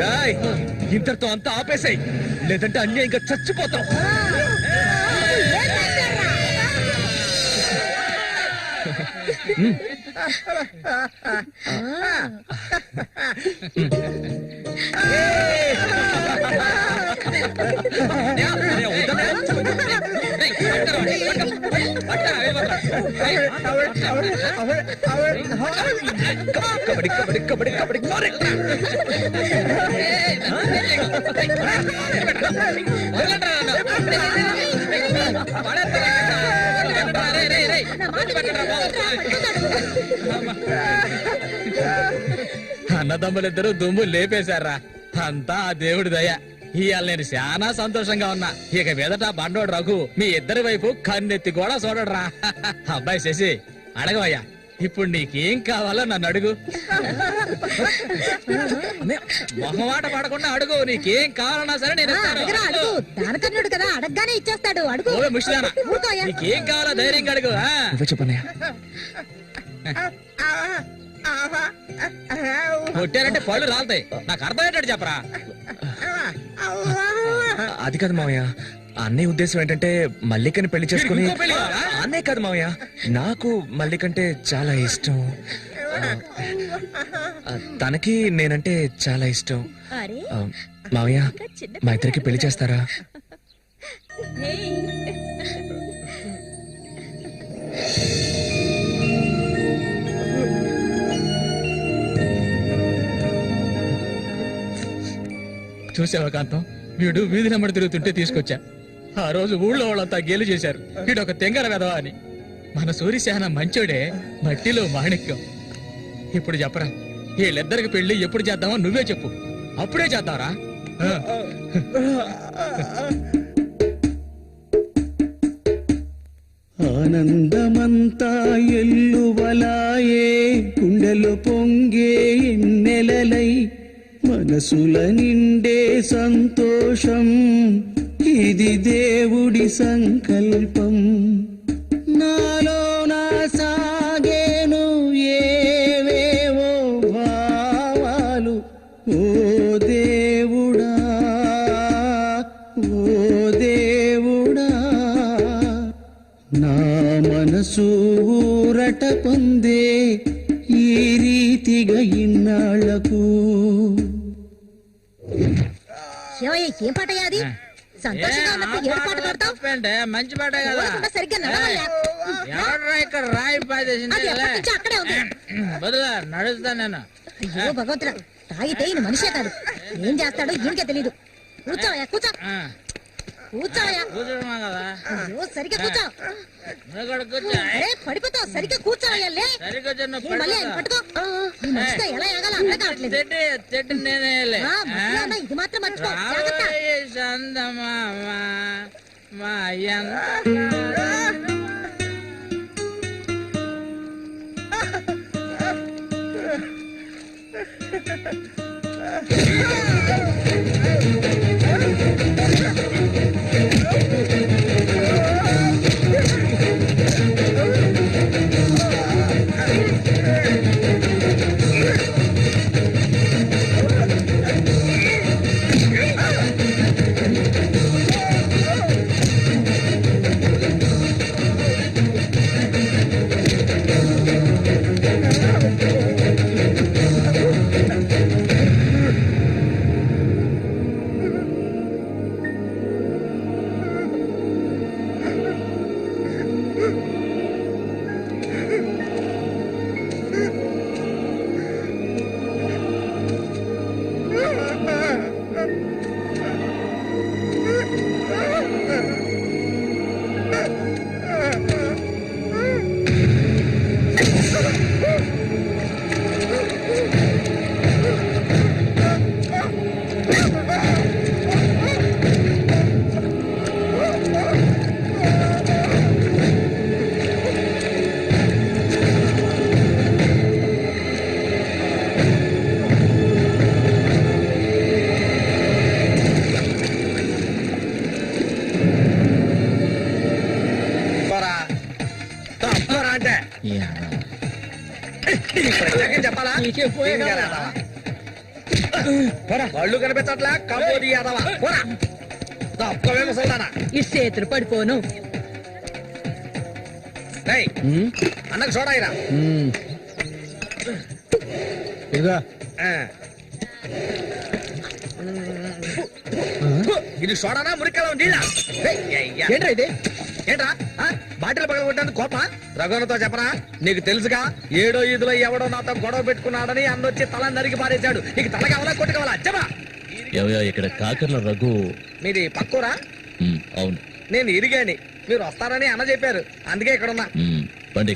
రాయ్ ఇంతటితో అంతా ఆపేసాయి, లేదంటే అన్యాయంగా చచ్చిపోతాం. కబడ్డీ కబడ్డీ కబడ్డీ కబడ్డీ నా మాట విను. అన్నదమ్ములిద్దరూ దుమ్ము లేపేశారా, అంతా ఆ దేవుడి దయ. ఇవాళ నేను చాలా సంతోషంగా ఉన్నా. ఇక మీదట బండోడు రఘు మీ ఇద్దరి వైపు కన్నెత్తి కూడా చూడడురా. అబ్బాయి శశి, అడగవయ్యా, ఇప్పుడు నీకేం కావాలో నన్ను అడుగు. మొహమాట పడకుండా అడుగు, నీకేం కావాలన్నా సరే నేను ఇస్తాను. అడగరా, అడుగు. దానకర్ణుడు కదా, అడగగానే ఇచ్చేస్తాడు. అడుగు. ఓవే ముష్టిదానా, ఊరుకోయా. నీకేం కావాలో ధైర్యంగా అడుగు. నువ్వే చెప్పన్నయ్య. కొట్టారంటే పళ్ళు రాలుతాయి. నాకు అర్థమయ్యేటట్టు చెప్పరా. అది కాదు మావయ్య, అన్నయ్య ఉద్దేశం ఏంటంటే మల్లికని పెళ్లి చేసుకుని. ఇంకో పెళ్లి కావాలా? అన్నయ్య కాదు మావయ్య, నాకు మల్లికంటే చాలా ఇష్టం. తనకి నేనంటే చాలా ఇష్టం. అరే మావయ్య, మా ఇద్దరికి పెళ్లి చేస్తారా? చూసావా కాంతం, వీడు వీధి నెమ్మడి తిరుగుతుంటే తీసుకొచ్చా. ఆ రోజు ఊళ్ళో వాళ్ళంతా గేలు చేశారు, వీడు ఒక తెంగర వెధవా అని. మన సూర్యశాన మంచోడే, మట్టిలో మాణిక్యం. ఇప్పుడు చెప్పరా, వీళ్ళిద్దరికి పెళ్లి ఎప్పుడు చేద్దామో నువ్వే చెప్పు, అప్పుడే చేద్దాంరా. ఆనందమంతా ఎల్లువలాయే, గుండెలు పొంగే ఎన్నెలలై, మనసుల నిండే సంతోషం, ఇది దేవుడి సంకల్పం. నాలో నా సాగేను ఏవేవో భావాలు, ఓ దేవుడా, ఓ దేవుడా, నా మనసు ఊరట పొందే ఈ రీతిగా ఇన్నాళ్లకు. ఏమయ్య, ఏం పాటయ్యా అది? సంతోషంగా ఉన్నప్పుడు ఏడు పాట పాడతావు? మంచి పాట కదా. ఊరకుండా సరిగ్గా నడవయ్యా. ఎవడ్రా ఇక్కడ రాయి పాదేసింది? అది ఎప్పటి నుంచో అక్కడే ఉంది. బదులా నడుస్తా నేను. అయ్యో భగవంతుడా, తాగితే ఈయన మనిషే కాదు, ఏం చేస్తాడో ఈయనకే తెలీదు. కూర్చోవయ్యా, కూర్చో. కూర్చోవయ్యా. కూర్చోమా కదా. అయ్యో, సరిగ్గా కూర్చో. నువ్వు కూడా కూర్చో. అరే పడిపోతావు, సరిగ్గా కూర్చోవయ్యా. లే. సరిగ్గా చిన్న ఏ, మళ్ళీ ఆయన పట్టుకో. ఈ మనిషితో ఎలా ఎగాలో అర్థం కావట్లేదు. చెట్టు నేనే మధ్యలో ఉన్న ఇది మాత్రం మర్చిపో. జాగ్రత్త. చెప్పాలా? కళ్ళు కనిపించట్లా, కబోది యాదవా. తప్పవే ముసల్దానా, ఈ చేతులు పడిపోను. అన్నకు చూడాయిరా. ఇది చూడనా మురికలో నీళ్ళ? ఏంట్రా ఇది? ఏంట్రా బాటిల్ పగల కొట్టాను కోప? రఘునతో చెప్పరా, నీకు తెలుసుగా ఏడో ఈదులో ఎవడో నాతో గొడవ పెట్టుకున్నాడని అన్నొచ్చి తల నరికి పారేశాడు. నీకు తల కావాలా కొట్టు కావాలా చెప్పరా? ఇక్కడ కాకర్ల రఘు. మీది పక్కూరా? అవును. నేను ఇరిగాని, మీరు వస్తారని అన్న చెప్పారు, అందుకే ఇక్కడ ఉన్నా. బండి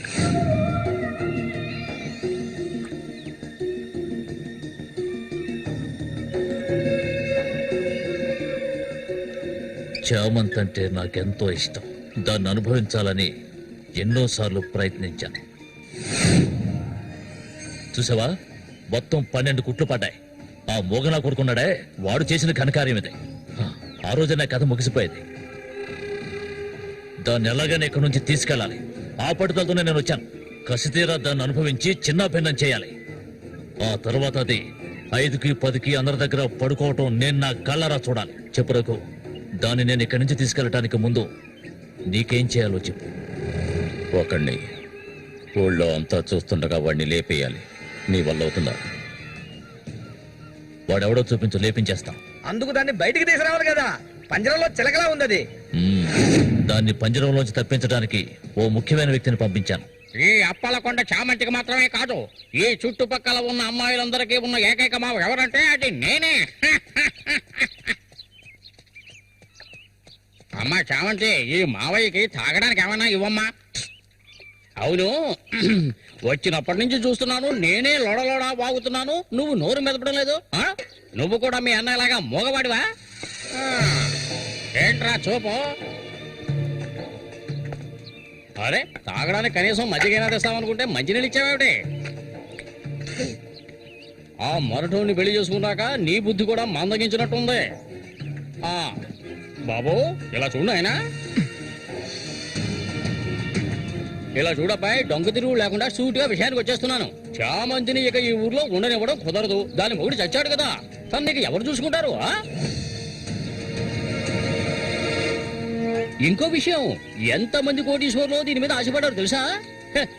చామంతి అంటే నాకెంతో ఇష్టం. దాన్ని అనుభవించాలని ఎన్నోసార్లు ప్రయత్నించాను. చూసావా, మొత్తం 12 కుట్లు పడ్డాయి. ఆ మోగనా కొడుకున్నాడే, వాడు చేసిన ఘనకార్యం ఇదే. ఆ రోజు నా కథ ముగిసిపోయేది. దాన్ని ఎలాగైనా ఇక్కడి నుంచి తీసుకెళ్ళాలి. ఆ పట్టుదలతోనే నేను వచ్చాను. కసితీరా దాన్ని అనుభవించి చిన్న భిన్నం చేయాలి. ఆ తర్వాత అది 5కి 10కి అందరి దగ్గర పడుకోవటం నేను నా కళ్ళరా చూడాలి. చెప్పు రఘు, దాన్ని నేను ఇక్కడి నుంచి తీసుకెళ్ళటానికి ముందు నీకేం చేయాలో చెప్పు. ఒకడిని ఊళ్ళో అంతా చూస్తుండగా వాడిని లేపేయాలి. నీ వల్ల అవుతుందా? వాడెవడో చూపించు, లేపించేస్తాం. అందుకు దాన్ని బయటికి తీసుకురావాలి కదా. పంజరంలో చిలకలా ఉంది అది. దాన్ని పంజరంలోంచి తప్పించడానికి ఓ ముఖ్యమైన వ్యక్తిని పంపించాను. ఈ అప్పలకొండ చామంతికి మాత్రమే కాదు, ఈ చుట్టుపక్కల ఉన్న అమ్మాయిలందరికీ ఉన్న ఏకైక మావ ఎవరంటే అది నేనే. అమ్మా చామంతి, ఈ మావయ్యకి తాగడానికి ఏమన్నా ఇవ్వమ్మా. అవును, వచ్చినప్పటి నుంచి చూస్తున్నాను, నేనే లోడలోడా వాగుతున్నాను, నువ్వు నోరు మెదపడం లేదు. నువ్వు కూడా మీ అన్నలాగా మోగవాడివా? ఏంట్రా చూపు? అరే, తాగడానికి కనీసం మజ్జిగైనా తెస్తామనుకుంటే మంచినీళ్ళు ఇచ్చావేమిటి? ఆ మొరటోని పెళ్లి చేసుకున్నాక నీ బుద్ధి కూడా మందగించినట్టుంది. బాబు, ఇలా చూడు ఆయన, ఇలా చూడబ్బాయి, డొంక తిరుగు లేకుండా సూటిగా విషయానికి వచ్చేస్తున్నాను. చామంతిని ఇక ఈ ఊర్లో ఉండనివ్వడం కుదరదు. దాని మొగుడు చచ్చాడు కదా, తను నీకు ఎవరు చూసుకుంటారు? ఇంకో విషయం, ఎంతమంది కోటీశ్వర్లో దీని మీద ఆశపడ్డారు తెలుసా?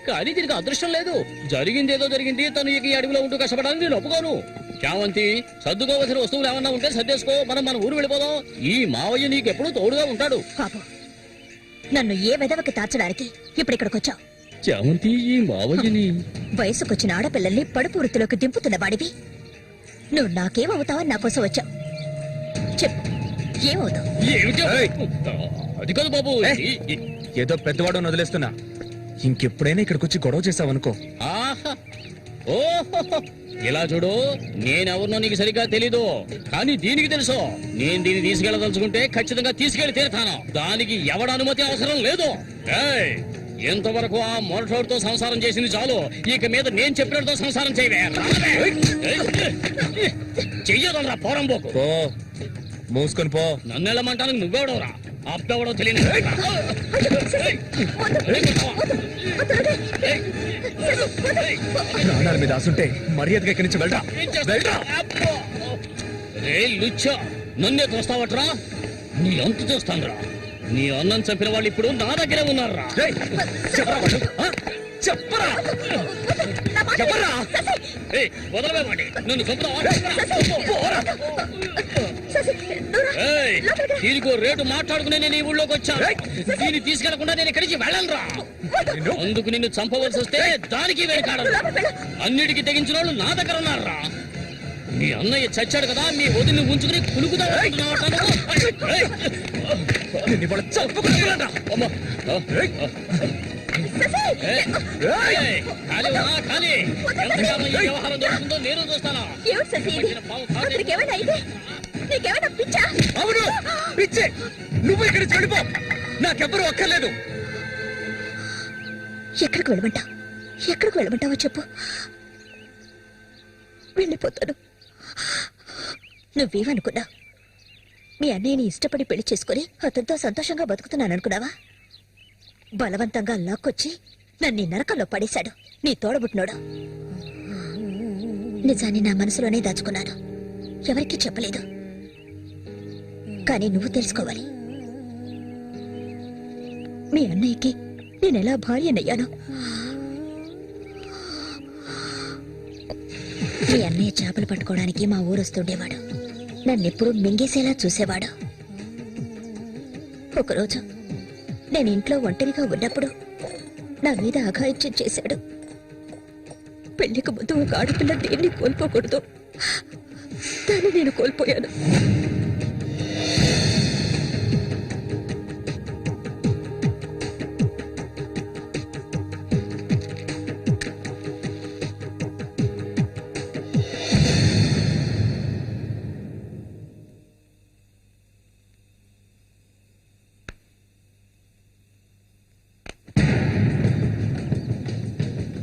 కానీ దీనికి అదృష్టం లేదు. జరిగిందేదో జరిగింది. తను ఇక ఈ అడవిలో ఉంటూ కష్టపడాలని నేను ఒప్పుకోను. చామంతి, సర్దుకోవలసిన వస్తువులు ఏమన్నా ఉంటే సర్దేసుకో. మన ఊరు వెళ్ళిపోదాం. ఈ మావయ్య నీకెప్పుడు తోడుగా ఉంటాడు. పాపం, నన్ను ఏ విధవకి తార్చడానికి ఇప్పుడు ఇక్కడికి వచ్చావు? చామంతి, ఈ మావయ్యని వయసుకొచ్చిన ఆడపిల్లల్ని పడుపు వృత్తిలోకి దింపుతున్న వాడివి నువ్వు నాకేమవుతావని నా కోసం వచ్చావు. చెప్పు, ఏమవుతావు? అది కాదు బాబు, ఏదో పెద్దవాడు వదిలేస్తున్నా. ఇంకెప్పుడైనా ఇక్కడికి వచ్చి గొడవ చేసావనుకో. ఓహో, ఇలా చూడు, నేనెవరినో నీకు సరిగ్గా తెలీదు, కానీ దీనికి తెలుసు. నేను దీన్ని తీసుకెళ్ళదలుచుకుంటే ఖచ్చితంగా తీసుకెళ్లి తీరుతాను. దానికి ఎవడ అనుమతి అవసరం లేదు. ఎంతవరకు ఆ మొరటోడితో సంసారం చేసింది చాలు. ఇక మీద నేను చెప్పినట్టు సంసారం చేయవే. చెయ్యదరా పోరంబోకు. మూసుకొని పో. నన్ను వెళ్ళమంటానికి నువ్వెవడవరా? అబ్బెవడో తెలియదు. ప్రాణాల మీద ఆసుంటే మర్యాదగా ఇక్కడి నుంచి వెళ్ళరా. లుచ్చా, నన్నే తోస్తావట్రా? నీ అంత చూస్తానురా. నీ అన్నం చంపిన వాళ్ళు ఇప్పుడు నా దగ్గరే ఉన్నారా? చెప్పరా వదలవేమండి, నన్ను చంపుతావా? దీనికో రేటు మాట్లాడుకునే నేను ఈ ఊళ్ళోకి వచ్చాను. దీన్ని తీసుకెళ్లకుండా నేను ఇక్కడికి వెళ్ళనురా. అందుకు నిన్ను చంపవలసి వస్తే దానికి వెనకాడరు. అన్నిటికీ తెగించిన వాళ్ళు నా దగ్గర ఉన్నారా? మీ అన్నయ్య చచ్చాడు కదా, మీ వదిని ఉంచుకుని కులుకుతా. వ్యవహారం జరుగుతుందో నేను చూస్తాను. అవును, పిచ్చే. నువ్వు ఇక్కడి నుంచి వెళ్ళిపో. నాకెవ్వరూ అక్కర్లేదు. ఎక్కడికి వెళ్ళమంటావు? ఎక్కడికి వెళ్ళమంటావో చెప్పు, వెళ్ళిపోతాను. నువ్వేమనుకున్నావు? మీ అన్నయ్యని ఇష్టపడి పెళ్లి చేసుకుని అతనితో సంతోషంగా బతుకుతున్నాను అనుకున్నావా? బలవంతంగా లాక్కొచ్చి నన్ను నరకంలో పడేశాడు నీ తోడబుట్టినోడు. నిజాన్ని నా మనసులోనే దాచుకున్నాను, ఎవరికీ చెప్పలేదు. కానీ నువ్వు తెలుసుకోవాలి, మీ అన్నయ్యకి నేనెలా భార్యనయ్యాను. మీ అన్నయ్య చేపలు పట్టుకోవడానికి మా ఊరు వస్తుండేవాడు. నన్నెప్పుడు మింగేసేలా చూసేవాడు. ఒకరోజు నేను ఇంట్లో ఒంటరిగా ఉన్నప్పుడు నా మీద అఘాయిత్యం చేశాడు. పెళ్లికి ముందు ఒక ఆడపిల్ల దేన్ని కోల్పోకూడదు, దాన్ని నేను కోల్పోయాను.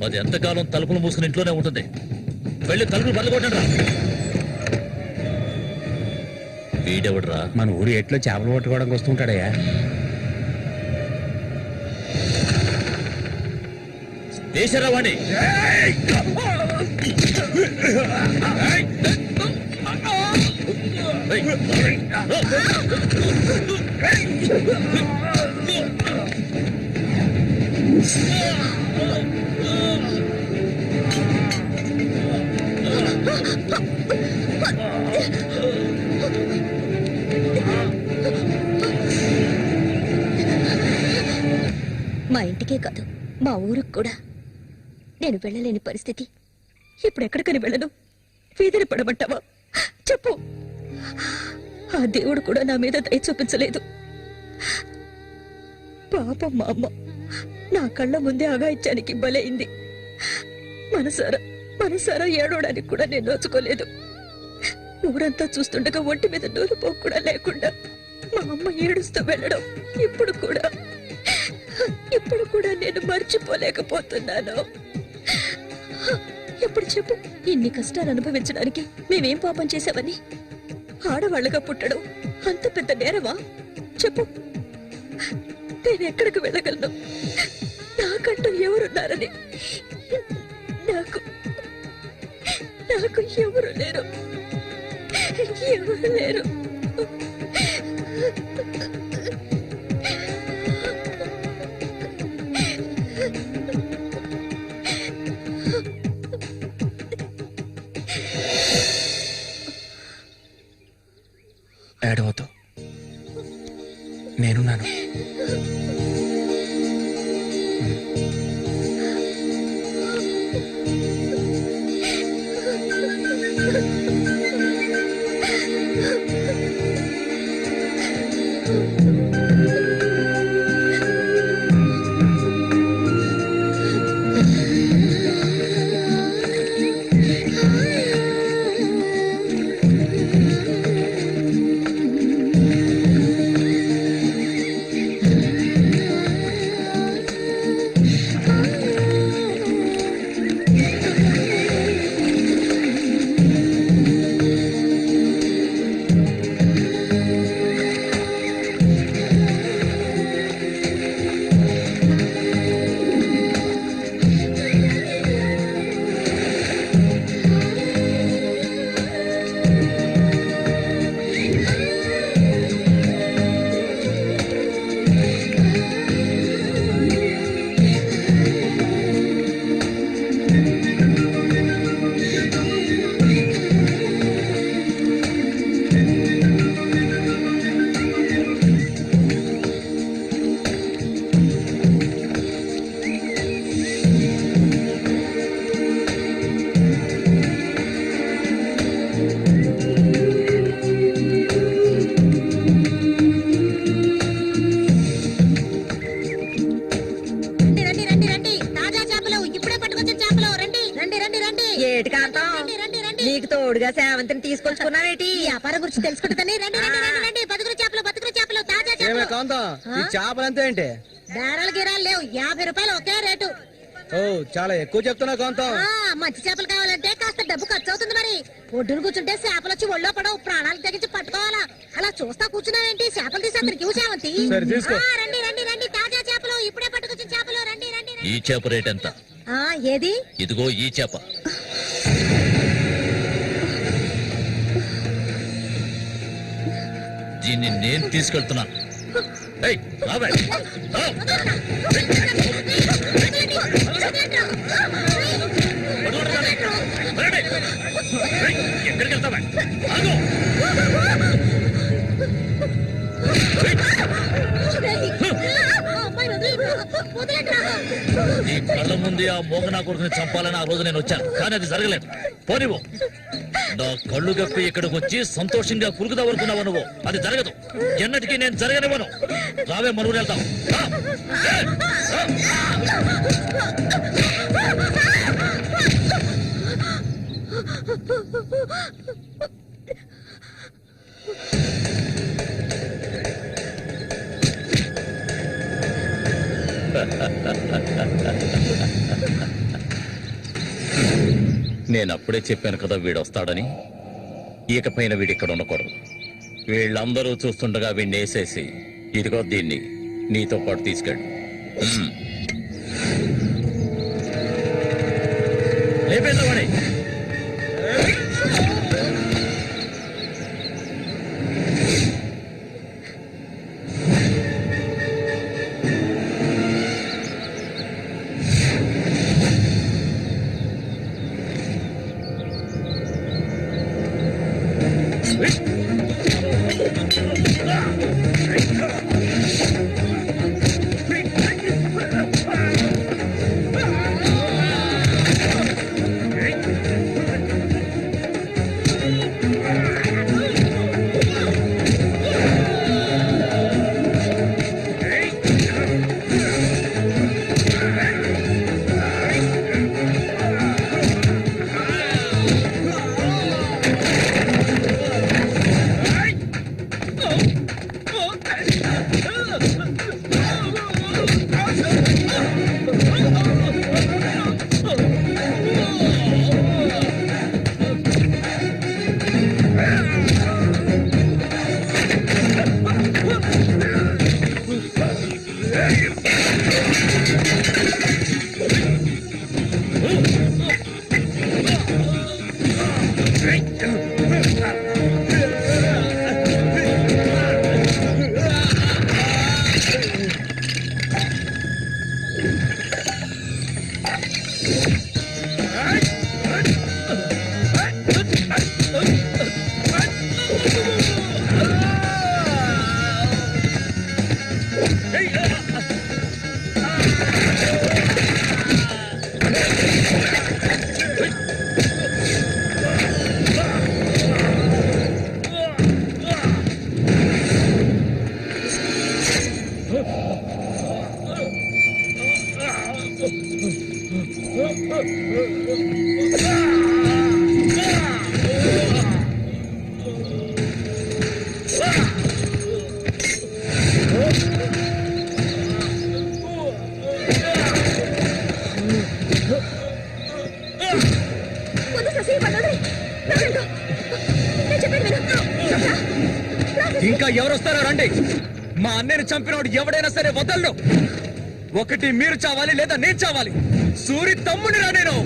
అది ఎంతకాలం తలుపులు మూసుకుని ఇంట్లోనే ఉంటుంది. వెళ్ళి తలుపులు బద్దకొట్టండి రా. వీడెవడరా? మన ఊరి ఎట్లో చేపలు పట్టుకోవడానికి వస్తుంటాడయ్యా. దేశరా వాణి. మా ఇంటికే కాదు, మా ఊరికి కూడా నేను వెళ్ళలేని పరిస్థితి. ఇప్పుడు ఎక్కడికని వెళ్ళను? వీధిని పడమంటావా? చెప్పు. ఆ దేవుడు కూడా నా మీద దయ చూపించలేదు. పాపం మా అమ్మ నా కళ్ళ ముందే అగాయిత్యానికి బలైంది. మనసారా ఏడవడానికి కూడా నేను నోచుకోలేదు. ఊరంతా చూస్తుండగా ఒంటి మీద నూలుపోకు కూడా లేకుండా మా అమ్మ ఏడుస్తూ వెళ్ళడం ఇప్పుడు కూడా నేను మర్చిపోలేకపోతున్నాను. ఎప్పుడు చెప్పు, ఇన్ని కష్టాలు అనుభవించడానికి మేమేం పాపం చేశామని? ఆడవాళ్ళగా పుట్టడం అంత పెద్ద నేరమా? చెప్పు. నేను ఎక్కడికి వెళ్ళగలను? నాకంటూ ఎవరున్నారని నాకు ఎవరు లేరు. ఏడవద్దు, నేనున్నాను. నీకు తోడుగా సేవంతిని తీసుకొచ్చుకున్నావేటి? వ్యాపారం గురించి తెలుసుకుంటుందని. రండి, బతుకులు చేపలు, తాజా చేపలు. ఈ చేపలంతా ఏంటి? బేరాలు గిరాలు లేవు, 50 రూపాయలు ఒకే రేటు. ఓ, చాలా ఎక్కువ చెప్తున్నా కాంతం. మంచి చేపలు కావాలంటే కాస్త డబ్బు ఖర్చు అవుతుంది. మరి ఒడ్డును కూర్చుంటే చేపలు వచ్చి ఒళ్ళో పడవు, ప్రాణాలు తెగించి పట్టుకోవాలా. అలా చూస్తా కూర్చున్నావేంటి? చేపలు తీసి అక్కడికి సేవంతి. రండి, తాజా చేపలు, ఇప్పుడే పట్టుకొచ్చిన చేపలు. రండి. ఈ చేప రేట్ ఎంత? ఏది? ఇదిగో ఈ చేప. దీన్ని నేను తీసుకెళ్తున్నాను. ఎక్కడికి వెళ్తావా? నీ కళ్ళ ముందే ఆ మోగనా కొడుకుని చంపాలని ఆ రోజు నేను వచ్చాను, కానీ అది జరగలేదు. పోనివ్వు. నా కళ్ళు గప్పి ఇక్కడికి వచ్చి సంతోషంగా పురుగుదా వరుకున్నావు నువ్వు. అది జరగదు, ఎన్నటికీ నేను జరగనివ్వను. రావే, మనూరు వెళ్తాం. నేను అప్పుడే చెప్పాను కదా వీడు వస్తాడని. ఇకపైన వీడిక్కడ ఉండకూడదు. వీళ్ళందరూ చూస్తుండగా వీడిని వేసేసి ఇదిగో దీన్ని నీతో పాటు తీసుకెళ్ళు. లేపేద్దామని. ఇంకా ఎవరొస్తారో రండి. మా అన్నయ్యను చంపినోడు ఎవడైనా సరే వదలను. ఒకటి మీరు చావాలి లేదా నేను చావాలి. సూరి తమ్ముని రా నేను.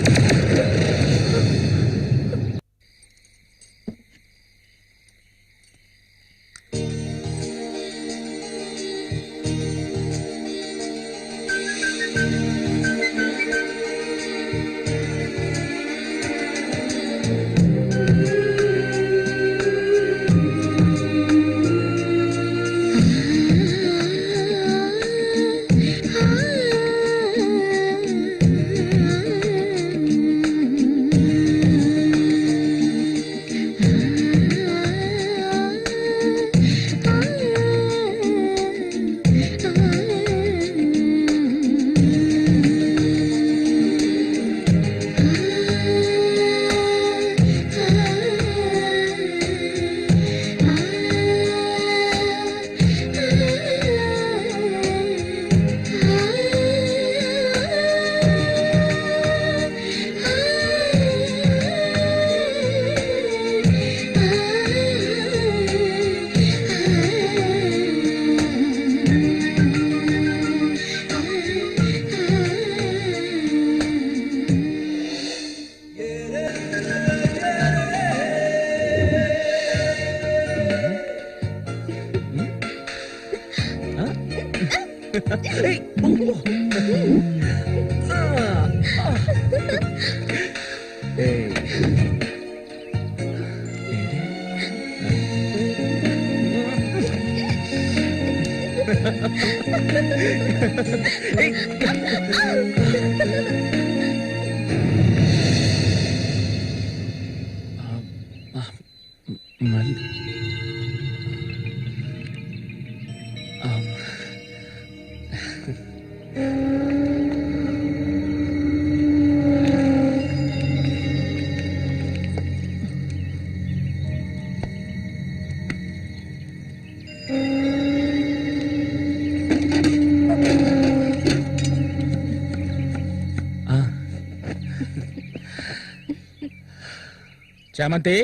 చామంతి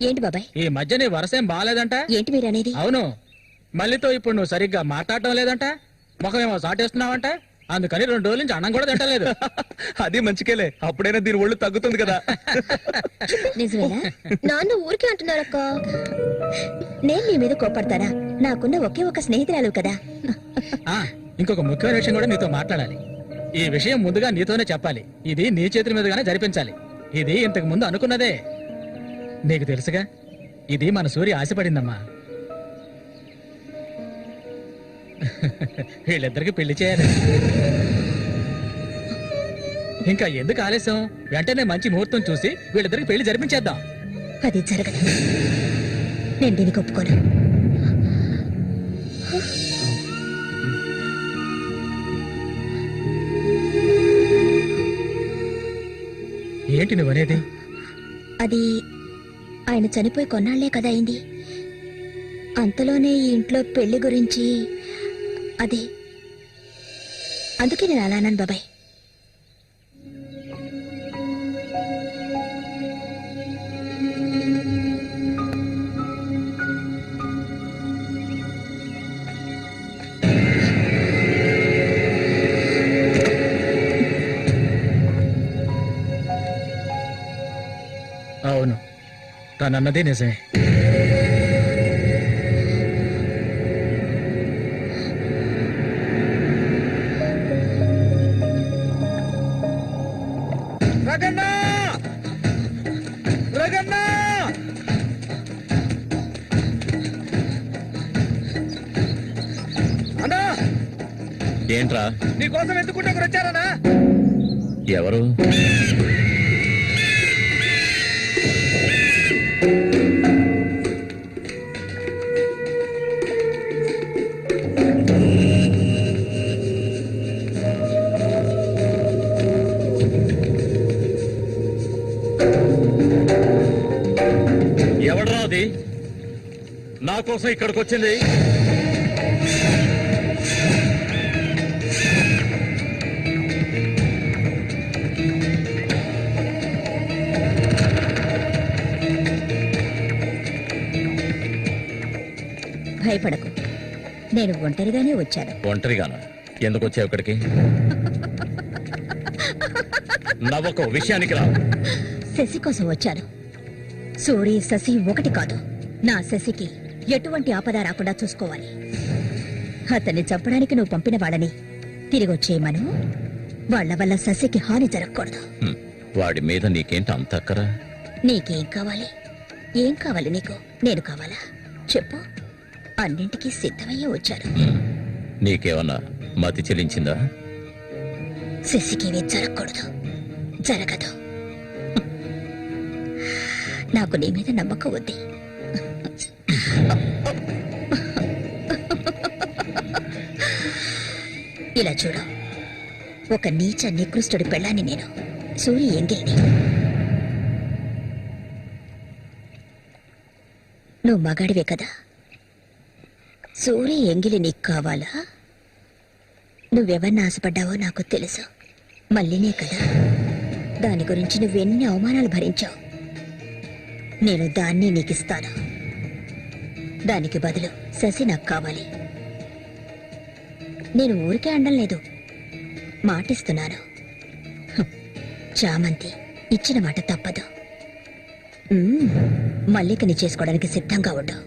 ఏంటి బాబాయ్? ఈ మధ్య నీ వరసేం బాగాలేదంట. ఏంటి మీరు అనేది? అవును, మళ్ళీతో ఇప్పుడు నువ్వు సరిగ్గా మాట్లాడటం లేదంట, ముఖమేమో సాటేస్తున్నావంట, అందుకని 2 రోజుల నుంచి అన్నం కూడా తింటలేదు. అది మంచికేలే, అప్పుడైనా దీని ఒళ్ళు తగ్గుతుంది కదా. నిజమేనా? నాన్న ఊరికే అంటున్నారక్క. నేను మీ మీద కోపడతానా? నాకున్న ఒకే ఒక స్నేహితురాలు కదా. ఇంకొక ముఖ్యమైన విషయం కూడా నీతో మాట్లాడాలి. ఈ విషయం ముందుగా నీతోనే చెప్పాలి. ఇది నీ చేతుల మీదుగానే జరిపించాలి. ఇది ఇంతకు ముందు అనుకున్నదే. నీకు తెలుసుగా, ఇది మన సూర్య ఆశపడిందమ్మా. వీళ్ళిద్దరికి పెళ్లి చేయాలి. ఇంకా ఎందుకు ఆలస్యం? వెంటనే మంచి ముహూర్తం చూసి వీళ్ళిద్దరికి పెళ్లి జరిపించేద్దాం. అది జరగదు. నేను దీనికి ఒప్పుకోను. ఏంటి నువ్వనేది? అది ఆయన చనిపోయి కొన్నాళ్లే కదా అయింది. అంతలోనే ఈ ఇంట్లో పెళ్లి గురించి అదే, అందుకే నేను అలా అన్నాను బాబాయ్. అవును, తనన్నది నిజమే. రగన్నా! రగన్నా! అన్నా, ఏంట్రా? నీకోసం ఎందుకుంటే ఒకరు వచ్చారనా? ఎవరు? ఎవడరా అది నా కోసం ఇక్కడికి వచ్చింది? భయపడకు, నేను ఒంటరిగానే వచ్చాను. ఒంటరిగానా? ఎందుకు వచ్చావు ఇక్కడికి? నవ్వకు, విషయానికి రా. శశి కోసం వచ్చాను. సూరి శశి ఒకటి కాదు. నా శశికి ఎటువంటి ఆపద రాకుండా చూసుకోవాలి. అతన్ని చంపడానికి నువ్వు పంపిన వాళ్ళని తిరిగి వచ్చేయమను. వాళ్ల వల్ల శశికి హాని జరగకూడదు. వాడి మీద నీకేంటి అంత అక్కరా? నీకేం కావాలి? ఏం కావాలి నీకు? నేను కావాలా? చెప్పు. అన్నింటికీ సిద్ధమయ్యే వచ్చాను. నీకేమన్నా మతి చెల్లించిందా? శశికేమీ జరగకూడదు. జరగదు. నాకు నీ మీద నమ్మకం ఉంది. ఇలా చూడు, ఒక నీచ నికృష్టుడి పెళ్ళాన్ని నేను, సూరి ఎంగిల్ని. నువ్వు మగాడివే కదా. సూరి ఎంగిలి నీకు కావాలా? నువ్వెవరిని ఆశపడ్డావో నాకు తెలుసు. మళ్ళీనే కదా. దాని గురించి నువ్వెన్ని అవమానాలు భరించావు. నేను దాన్ని నీకిస్తాను. దానికి బదులు శశి నాకు కావాలి. నేను ఊరికే అండం లేదు, మాటిస్తున్నాను. చామంతి ఇచ్చిన మాట తప్పదు. మల్లికని చేసుకోవడానికి సిద్ధంగా ఉండు.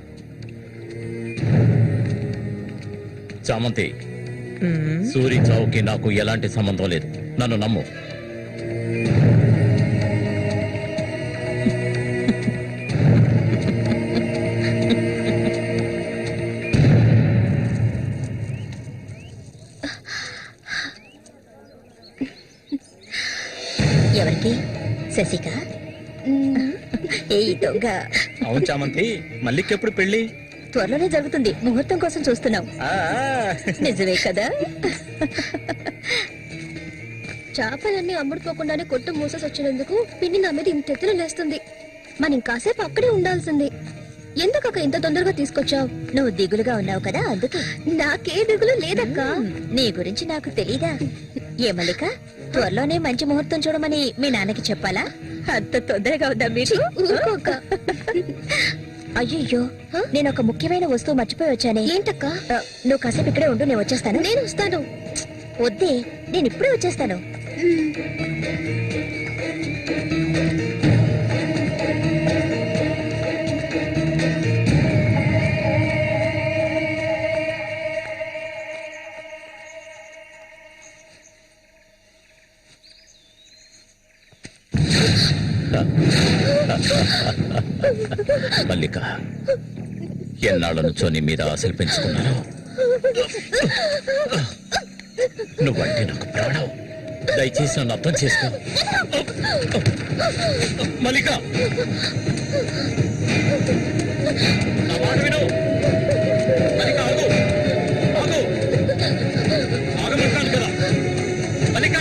చామంతి, సూరి చావుకి నాకు ఎలాంటి సంబంధం లేదు. నన్ను నమ్ము. ఎవరికి? శశిక? ఏ దొంగ! అవును చామంతి, మల్లికెప్పుడు పెళ్లి? త్వరలోనే జరుగుతుంది. ముహూర్తం కోసం చూస్తున్నాం. నిజమే కదా. చేపలన్నీ అమ్ముడుపోకుండానే కొట్టు మూసేసి వచ్చినందుకు పిన్ని నా మీద ఇంత ఎత్తున లేస్తుంది. మనం కాసేపు అక్కడే ఉండాల్సింది. ఎందుకక్క ఇంత తొందరగా తీసుకొచ్చావు? నువ్వు దిగులుగా ఉన్నావు కదా, అందుకే. నాకే దిగులు లేదక్క. నీ గురించి నాకు తెలీదా? ఏ మల్లిక, త్వరలోనే మంచి ముహూర్తం చూడమని మీ నాన్నకి చెప్పాలా? అంత తొందరగా ఉందా మీరు? అయ్యో, నేను ఒక ముఖ్యమైన వస్తువు మర్చిపోయి వచ్చానే. ఏంటక్క? నువ్వు కాసేపు ఇక్కడే ఉండు, నేను వచ్చేస్తాను. నేను వస్తాను. వద్దే, నేను ఇప్పుడే వచ్చేస్తాను. మల్లిక, ఎన్నాళ్ళ నుంచో నీ మీద ఆశలు పెంచుకున్నాను. నువ్వంటే నాకు ప్రాణం. దయచేసి నన్ను అర్థం చేసుకో. మల్లిక, నా మాట విను. మల్లిక, ఆగు ఆగు, ఆగమంటాను కదా. మల్లిక,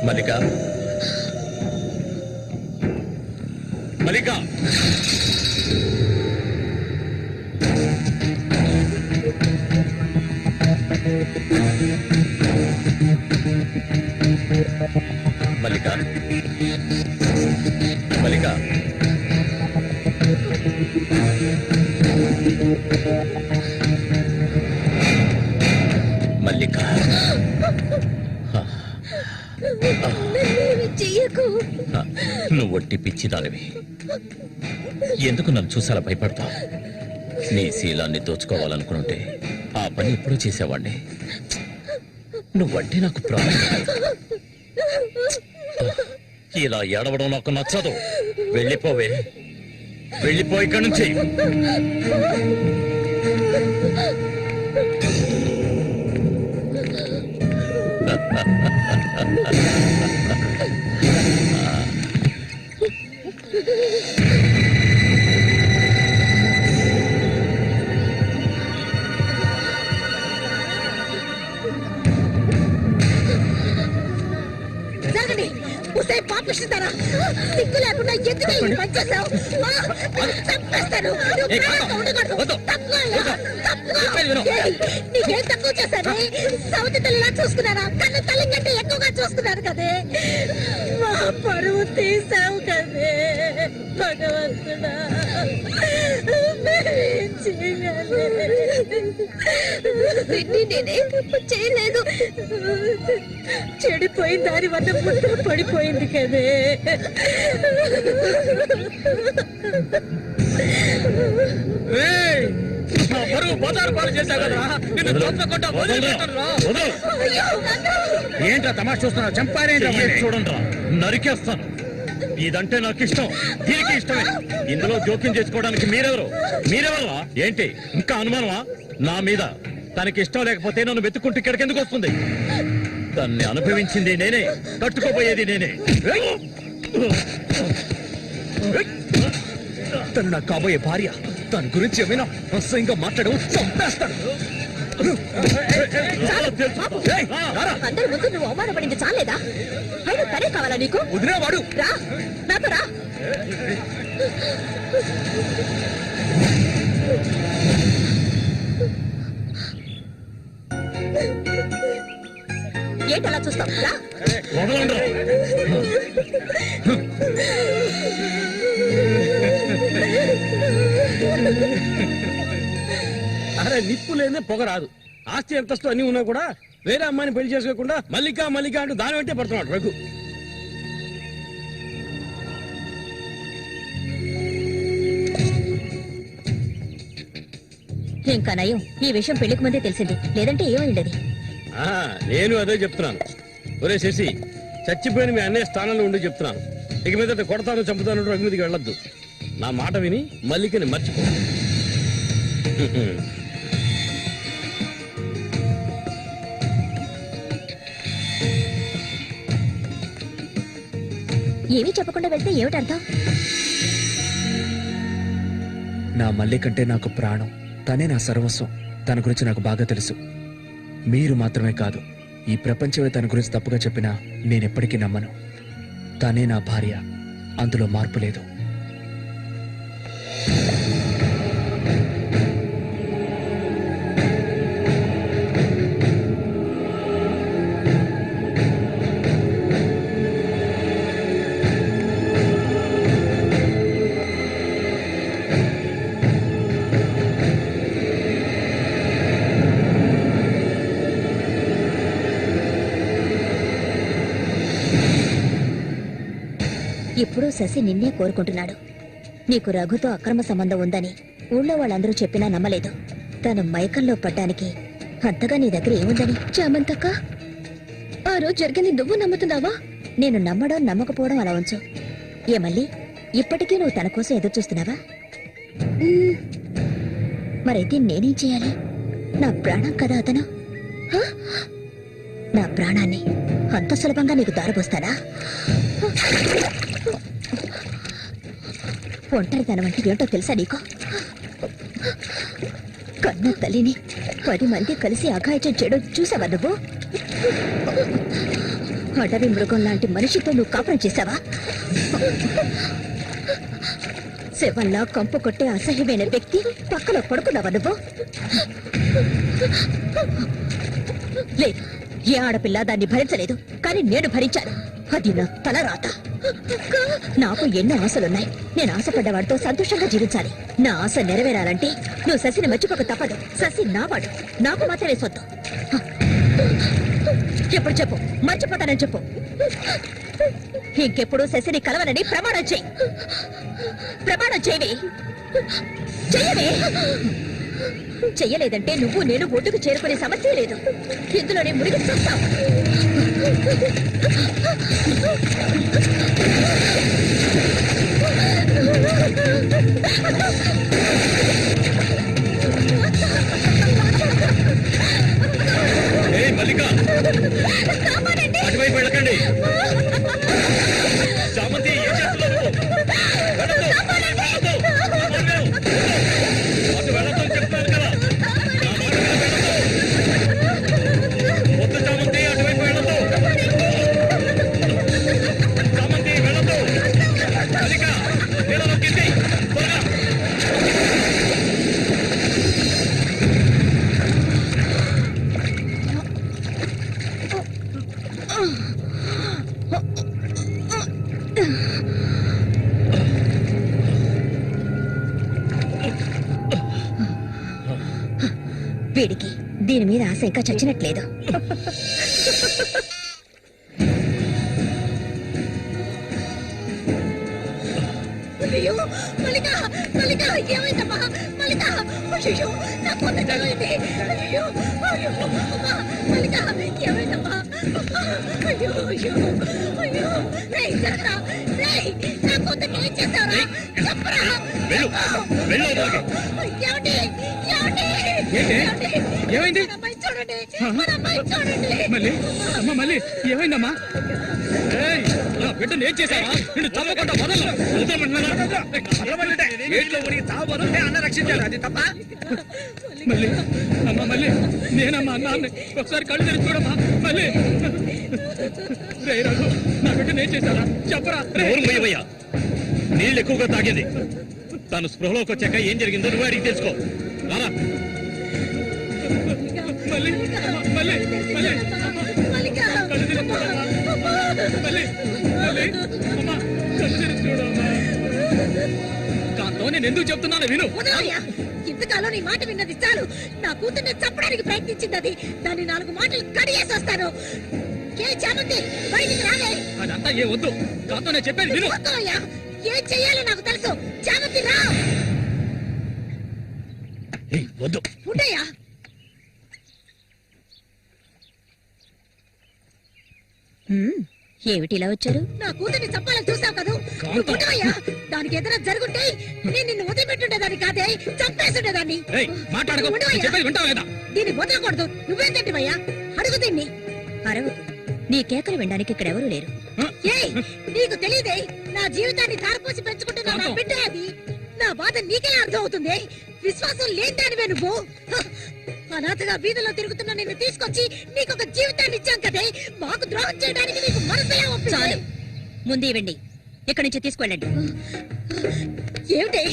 మల్లిక, మల్లిక, మల్లిక, మల్లిక, మల్లిక, చెయ్యకు. నువ్వు ఒట్టి పిచ్చిదానివి. ఎందుకు నన్ను చూసాలా భయపడతావు? నీ శీలాన్ని దోచుకోవాలనుకుంటే ఆ పని ఎప్పుడూ చేసేవాడిని. నువ్వంటే నాకు ప్రాణం. ఇలా ఏడవడం నాకు నచ్చదు. వెళ్ళిపోవే, వెళ్ళిపో ఇక్కడి నుంచి. జరగండి. ఉసే పాపిస్తారా? సిగ్గు లేకుండా ఎందుకు ఈ పని చేశావు? చంపేస్తాను. నువ్వు ప్రాణంగా ఉండకూడదు. తప్పుకోయ్యా, తప్పుకో. ఏయ్, నీకేం తక్కువ చేశాను? సౌతి తల్లిలా చూసుకున్నారా? కన్ను తల్లి కంటే ఎక్కువగా చూసుకున్నాను కదే. మా పరువు తీసావు కదే భగవంతుడా. నేనేం నేనే తప్పు చేయలేదు. చెడిపోయిన దాని వల్ల ముద్ర పడిపోయింది కదే. ఏంట్రా తమాష చూస్తున్నా? చంపారేంటి? చూడండి, నరికేస్తాను. ఇదంటే నాకు ఇష్టం, దీనికి ఇష్టమే. ఇందులో జోక్యం చేసుకోవడానికి మీరెవరా? ఏంటి ఇంకా అనుమానమా నా మీద? తనకి ఇష్టం లేకపోతే నన్ను వెతుక్కుంటూ ఇక్కడికి ఎందుకు వస్తుంది? తన్ని అనుభవించింది నేనే, కట్టుకోబోయేది నేనే. తను నాకు కాబోయే భార్య. తన గురించి ఏమైనా అసహ్యంగా మాట్లాడవు, చంపేస్తాడు. అందరి ముందు నువ్వు అవమానపడింది చాలేదా? అయినా తనే కావాలా నీకు? వదిలేవాడు. రా, నాతో రా. ఏంటలా చూస్తావు? రా. అరే, నిప్పు లేదే పొగ రాదు. ఆస్తి అంతస్తు అన్ని ఉన్నా కూడా వేరే అమ్మాయిని పెళ్లి చేసుకోకుండా మల్లిక మల్లిక అంటూ దాని వెంటే పడుతున్నాడు రఘు. ఇంకా నయం, ఈ విషయం పెళ్లికి ముందే తెలిసింది. లేదంటే ఏమైండది? నేను అదే చెప్తున్నాను. ఒరే శశి, చచ్చిపోయిన మీ అన్నయ్య స్థానంలో ఉండి చెప్తున్నాను. ఇక మీద కొడతాను చంపుతాను రఘు మీదకి వెళ్ళొద్దు. నా మాట విని మల్లికని మర్చిపో. ఏమీ చెప్పకుండా వెళ్తే ఏమిటి అర్థం? నా మల్లి కంటే నాకు ప్రాణం, తనే నా సర్వస్వం. తన గురించి నాకు బాగా తెలుసు. మీరు మాత్రమే కాదు, ఈ ప్రపంచమే తన గురించి తప్పుగా చెప్పినా నేనెప్పటికీ నమ్మను. తనే నా భార్య, అందులో మార్పు లేదు. ఇప్పుడు శశి నిన్నే కోరుకుంటున్నాడు. నీకు రఘుతో అక్రమ సంబంధం ఉందని ఊళ్ళో వాళ్ళందరూ చెప్పినా నమ్మలేదు. తను మైకంలో పడ్డానికి అంతగా నీ దగ్గర ఏముందని? చామంతక్క, ఆ రోజు జరిగింది నువ్వు నమ్ముతున్నావా? నేను నమ్మడం నమ్మకపోవడం అలా ఉంచు. ఏ మళ్ళీ ఇప్పటికీ నువ్వు తన కోసం ఎదురు చూస్తున్నావా? మరైతే నేనేం చేయాలి? నా ప్రాణం కదా అతను. నా ప్రాణాన్ని అంత సులభంగా నీకు దారబోస్తానా? ఒంటరితనం అంటే ఏంటో తెలుసా నీకు? కన్న తల్లిని 10 మంది కలిసి అఘాయిత్యం చేయడం చూసావా నువ్వు? అడవి మృగం లాంటి మనిషితో నువ్వు కాపురం చేశావా? శవంలా కంపు కొట్టే అసహ్యమైన వ్యక్తి పక్కలో పడుకున్నావా నువ్వు? లేదు, ఏ ఆడపిల్ల దాన్ని భరించలేదు, కానీ నేను భరించాను. అది నా తలరాత. నాకు ఎన్నో ఆశలున్నాయి. నేను ఆశపడ్డవాడితో సంతోషంగా జీవించాలి. నా ఆశ నెరవేరాలంటే నువ్వు శశిని మర్చిపోక తప్పదు. శశి నావాడు, నాకు మాత్రమే సొంతం. ఎప్పుడు చెప్పు, మర్చిపోతానని చెప్పు. ఇంకెప్పుడు శశిని కలవనని ప్రమాణం చేయి. ప్రమాణం చేయవే, చెయ్యవే. చెయ్యలేదంటే నువ్వు నేను ఒడ్డుకు చేరుకునే సమస్య లేదు. ఇందులోనే మునిగి చూస్తావు. మల్లిక, అటువైపు వెళ్ళకండి. చామంతి, ఏం చేస్తున్నావు? అటు వెళ్ళొద్దని చెప్తున్నాను కదా. వద్దు చామంతి, అటువైపు వెళ్ళొద్దు. చామంతి వెళ్ళొద్దు. మల్లిక, నీళ్ళలో కింది త్వరగా. వీడికి దీని మీద ఆశ ఇంకా చచ్చినట్లేదు. అయ్యో మల్లిక, మల్లిక ఏమైందమ్మా? మల్లిక, అయ్యో నా కూతురు ఏమైంది? అయ్యో అయ్యో అమ్మా, మల్లిక ఏమైందమ్మా? అయ్యో అయ్యో అయ్యో, రేయ్ జరగరా, రేయ్ నా కూతురు ఏం చేస్తావురా? చెప్పరా. ఏమండి, ఏమండి, ఏమైంది? మన అమ్మాయి చూడండి, మన అమ్మాయి చూడండి. మళ్ళీ అమ్మ, మళ్ళీ ఏమైందమ్మా? బిడ్డను ఏం చేశావా? నిన్ను చంపకుండా అన్న రక్షించాడు, అది తప్ప. మళ్ళీ అమ్మా, మళ్ళీ నేనమ్మా అన్నాన్ని ఒకసారి కళ్ళు తెరిచి చూడమ్మా. మళ్ళీ రే రఘు, నా బిడ్డను ఏం చేశారా? చెప్పరా. పోయవయ్యా, నీళ్ళు ఎక్కువగా తాగేది. తను స్పృహలోకి వచ్చాక ఏం జరిగిందో నువ్వు అడిగి తెలుసుకో. రారా. మళ్ళీ మళ్ళీ మళ్ళీ కళ్ళు తెరిచి చూడమ్మా. మళ్ళీ మళ్ళీ అమ్మా, కళ్ళు తెరిచి చూడమ్మా. కాంతో నేను ఎందుకు చెప్తున్నాను విను. ఇంతకాలం నీ మాట విన్నది చాలు. నా కూతుర్ని చంపడానికి ప్రయత్నించింది అది. దాన్ని 4 మాటలు కడిగేసి వస్తాను. ఏ చామంతి, బయటికి రాలే. అదంతా ఏ వద్దు, కాంతో నేను చెప్పేది విను. వద్దయ్యా, ఏం చెయ్యాలో నాకు తెలుసు. చామంతి రా. వద్దు ఉండయ్యా. ఏమిటి ఇలా వచ్చారు? నా కూతుర్ని చంపాలని చూసావు కదా. ఉండవయ్యా, దానికి ఏదైనా జరుగుంటే నేను నిన్ను వదిలిపెట్టుండేదాన్ని కాదే, చంపేస్తుండేదాన్ని. మాట్లాడకు, చెప్పేది వింటావు లేదా? దీన్ని వదలకూడదు. నువ్వేం తింటివయ్యా? అడుగు దీన్ని. అరవకు, నీ కేకలు వినడానికి ఇక్కడ ఎవరూ లేరు. నీకు తెలియదే, నా జీవితాన్ని ధారపోసి పెంచుకుంటున్నా నా బిడ్డ అది. నా బాధ నీకెలా అర్థం అవుతుంది? విశ్వాసం లేదానివే నువ్వు. అనాథగా వీధిలో తిరుగుతున్న నిన్ను తీసుకొచ్చి నీకు ఒక జీవితాన్ని ఇచ్చాం కదే, మాకు ద్రోహం చేయడానికి నీకు మనసులా ఒప్పింది. ముందు ఇవ్వండి, ఇక్కడి నుంచి తీసుకెళ్ళండి. ఏమిటి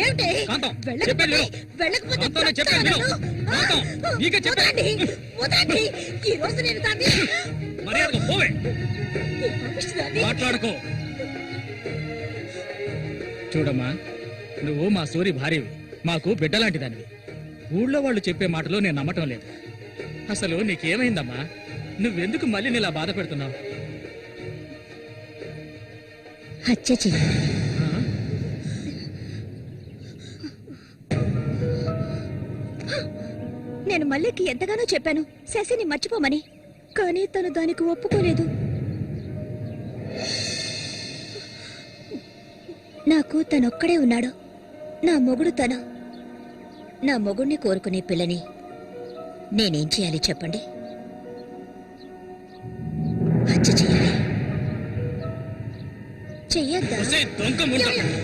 ఏమిటి? వెళ్ళకపోతే వదలండి. ఈ రోజు నేను దాన్ని మాట్లాడుకో. చూడమ్మా, నువ్వు మా సూరి భార్యవి, మాకు బిడ్డలాంటి దానివి. ఊళ్ళో వాళ్ళు చెప్పే మాటలు నేను నమ్మటం లేదు. అసలు నీకేమైందమ్మా? నువ్వెందుకు మళ్ళీ నీలా బాధ పెడుతున్నావు? హత్య చెయ్యి. నేను మల్లికి ఎంతగానో చెప్పాను శశిని మర్చిపోమని, కానీ తను దానికి ఒప్పుకోలేదు. నాకు తనొక్కడే ఉన్నాడు, నా మొగుడు తను. నా మొగుడిని కోరుకునే పిల్లని నేనేం చేయాలి చెప్పండి? హత్య చేయాలి.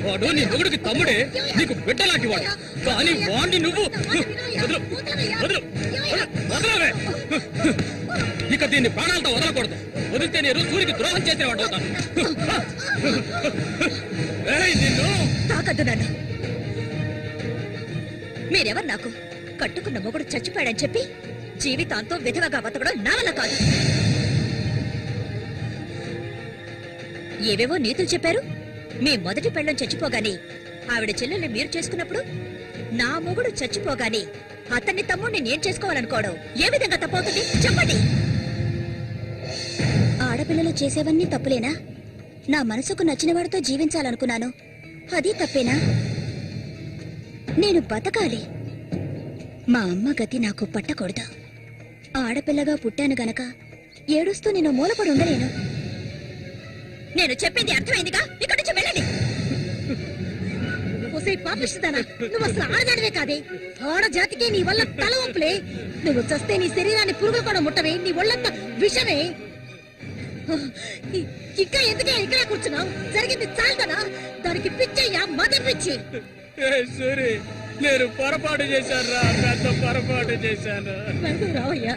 వాడు నీ మొగుడికి తమ్ముడే, నీకు బిడ్డలాంటి వాడు, కానీ వాడిని నువ్వు వదలవే. ఇక దీన్ని ప్రాణాలతో వదలకూడదు. వదిలితే నేను సూరికి ద్రోహం చేసేవాడు అవుతాను. తాకద్దు నన్ను. మీరెవరు నాకు? కట్టుకున్న మొగుడు చచ్చిపోయాడని చెప్పి జీవితాంతో విధవగా బతకడం నా వల్ల కాదు. ఏవేవో నీతులు చెప్పారు. మీ మొదటి పెళ్ళం చచ్చిపోగాని ఆవిడ చెల్లెల్ని మీరు చేసుకున్నప్పుడు, నా మొగుడు చచ్చిపోగాని అతన్ని తమ్ముడిని నేను చేసుకోవాలనుకోవడం ఏ విధంగా తప్పవుతుంది చెప్పండి? ఆడపిల్లలు చేసేవన్నీ తప్పులేనా? నా మనసుకు నచ్చిన వాడితో జీవించాలనుకున్నాను, అది తప్పేనా? నేను బతకాలి. మా అమ్మ గతి నాకు పట్టకూడదు. ఆడపిల్లగా పుట్టాను గనక ఏడుస్తూ నేను మూలపడి ఉండలేను. నేను చెప్పింది అర్థమైందిగా, ఇక్కడి నుంచి వెళ్ళండి. పాపిస్తానా? నువ్వు అసలు ఆడదానివే కాదే. ఆడ జాతికి నీ వల్ల తల వంపులే. నువ్వు చస్తే నీ శరీరాన్ని పురుగులు కూడా ముట్టవే, నీ ఒళ్ళంతా విషమే. ఇంకా ఎందుకే ఇక్కడ కూర్చున్నావు? జరిగింది చాలుదనా? దానికి పిచ్చయ్యా, మద పిచ్చి. సరే, నేను పొరపాటు చేశాను రా, పెద్ద పొరపాటు చేశాను. రావయ్యా.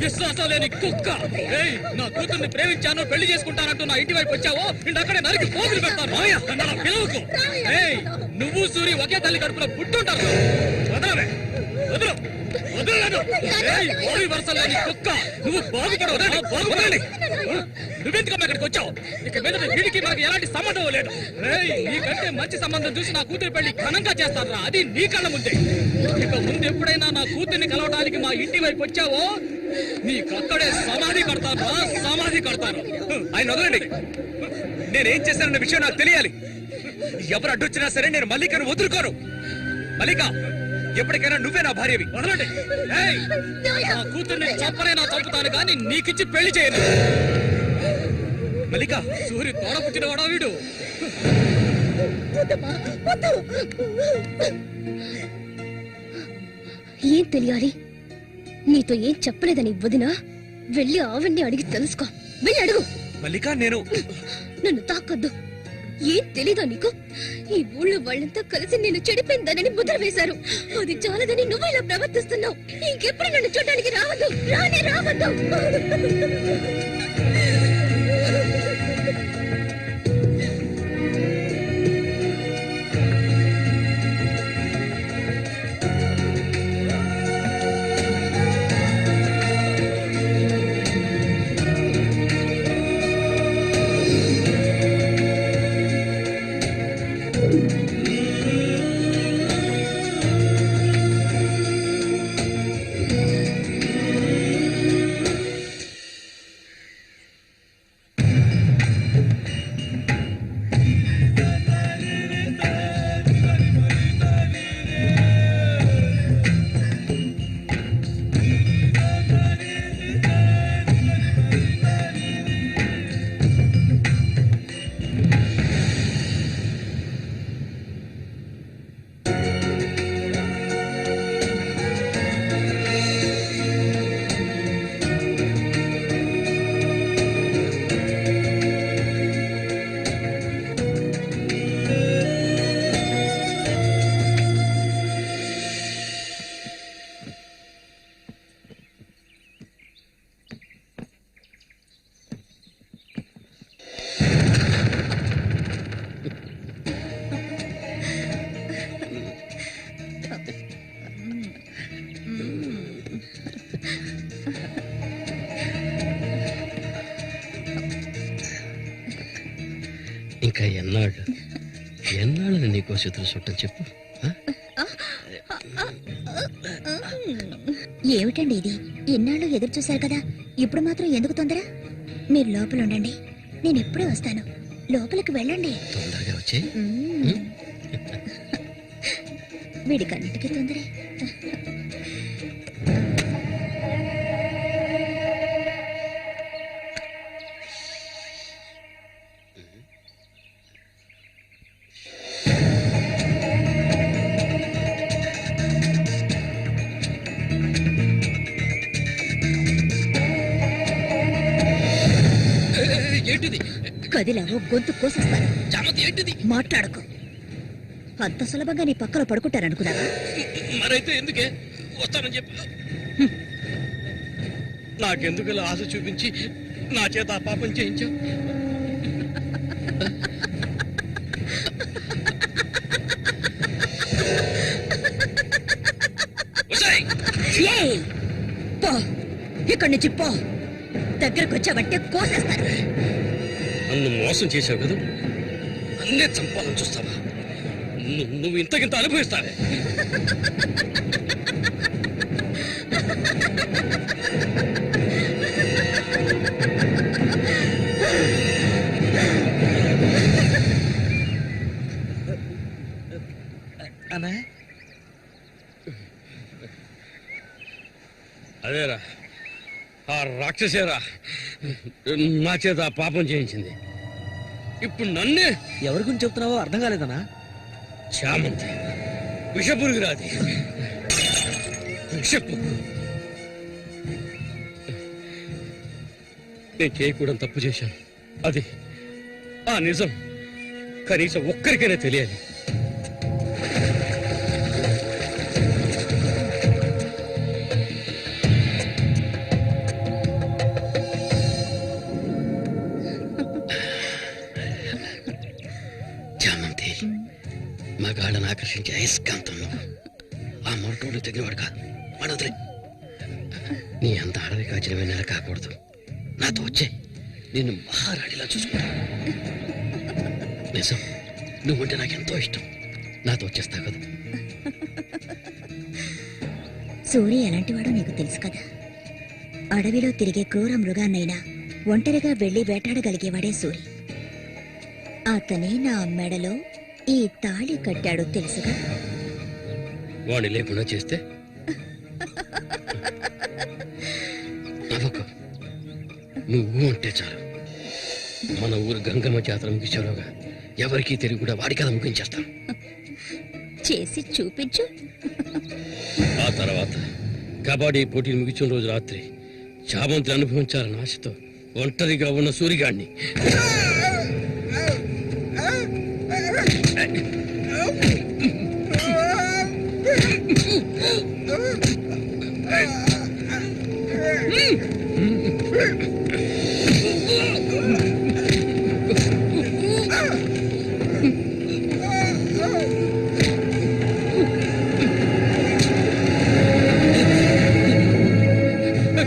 విశ్వాసం లేని కుక్క! నా కూతుర్ని ప్రేమించాను, పెళ్లి చేసుకుంటానంటూ నా ఇంటి వైపు వచ్చావో అక్కడే నరికి పోగులు పెడతాను. పిలువుకు. నువ్వు సూరి ఒకే తల్లి కడుపులో పుట్టుంటారు. వదలవే, వదలు, వదలలేదు. వరుస లేని కుక్క, నువ్వు బాగుపడవదండి. బాగుపడండి. నువ్వెందుకమ్మా ఇక్కడికి వచ్చావు? ఇక మీద వీడికి మనకి ఎలాంటి సంబంధం లేదు. నీకంటే మంచి సంబంధం చూసి నా కూతురి పెళ్లి ఘనంగా చేస్తాను రా, అది నీ కళ్ళ ముందే. ఇక ముందు ఎప్పుడైనా నా కూతుర్ని కలవడానికి మా ఇంటి వైపు వచ్చావో నీకక్కడే సమాధి కడతాను, సమాధి కడతాను. ఆయన వదలండి. నేనేం చేశానన్న విషయం నాకు తెలియాలి. ఎవరు అడ్డొచ్చినా సరే నేను మల్లికను వదులుకోను. మల్లిక, ఎప్పటికైనా నువ్వే నా భార్యవి. వదలండి. నా కూతుర్ని చంపనైనా చంపుతాను కానీ నీకిచ్చి పెళ్లి చేయను. మల్లిక, సూర్యు తోడ పుట్టినవాడా వీడు? ఏం తెలియాలి? నీతో ఏం చెప్పలేదని వదినా, వెళ్ళి ఆవిడ్ని అడిగి తెలుసుకో. వెళ్ళి అడుగు. మల్లిక, నేను నన్ను తాకొద్దు. ఏం తెలీదా నీకు? ఈ ఊళ్ళో వాళ్ళంతా కలిసి నేను చెడిపోయిందనని ముద్ర వేశారు. అది చాలదని నువ్వు ఇలా ప్రవర్తిస్తున్నావు. ఇంకెప్పుడు నన్ను చూడడానికి రావద్దు, రానే రావద్దు. ఇంకా ఎన్నాళ్ళని నీకో చేతులు చుట్టం చెప్పు. ఏమిటండి ఇది? ఇన్నాళ్ళు ఎదురు చూశారు కదా, ఇప్పుడు మాత్రం ఎందుకు తొందర? మీరు లోపల ఉండండి, నేను ఎప్పుడే వస్తాను. లోపలికి వెళ్ళండి. తొందరగా వచ్చే. వీడికన్నిటికీ తొందరే. ఏంటిది? కదిలావో గొంతు కోసేస్తాను. చామంతి ఏంటిది? మాట్లాడకు. అంత సులభంగా నీ పక్కన పడుకుంటారనుకున్నావా? మరైతే ఎందుకే వస్తానని చెప్పు. నాకెందుకు ఇలా ఆశ చూపించి నా చేత ఆ పాపం చేయించావు? పో, ఇక్కడి నుంచి పో. దగ్గరకు వచ్చావంటే కోసేస్తాను. నన్ను మోసం చేశావు కదా, నన్నే చంపాలని చూస్తావా? నువ్వు ఇంతకింత అనుభవిస్తావే. అదేరా, ఆ రాక్షసేరా నా చేత ఆ పాపం చేయించింది. ఇప్పుడు నన్నే. ఎవరి గురించి చెప్తున్నావో అర్థం కాలేదనా? చామంతి విషపురుగురాది. విషపు నేను చేయకూడదు తప్పు చేశాను. అది ఆ నిజం కనీసం ఒక్కరికైనా తెలియాలి. చామంతి మగాళ్ళని ఆకర్షించే అయస్కాంతంలో ఆ మొరటోడు తగినవాడు కాదు. వాడొదిలే. నీ అంత అడవి కాచిన వెన్నెల కాకూడదు. నాతో వచ్చే నిన్ను మహారాణిలా చూసుకుంటా. నిజం, నువ్వంటే నాకెంతో ఇష్టం. నాతో వచ్చేస్తావు కదా. సూర్య ఎలాంటివాడో నీకు తెలుసు కదా. అడవిలో తిరిగే క్రూర మృగాన్నైనా ఒంటరిగా వెళ్లి వేటాడగలిగేవాడే సూరి. అతనే నా మెడలో ఈ తాళి కట్టాడు తెలుసుగా. వాడిని లేకుండా చేస్తే నవ్వకు. నువ్వు అంటే చాలు. మన ఊరు గంగమ్మ జాతర ముగించేలోగా ఎవరికీ తెలివి కూడా వాడి కథ ముగించేస్తాను. చేసి చూపించు. ఆ తర్వాత కబడ్డీ పోటీలు ముగించిన రోజు రాత్రి చామంతిని అనుభవించాలని ఆశతో ఒంటరిగా ఉన్న సూరిగాడిని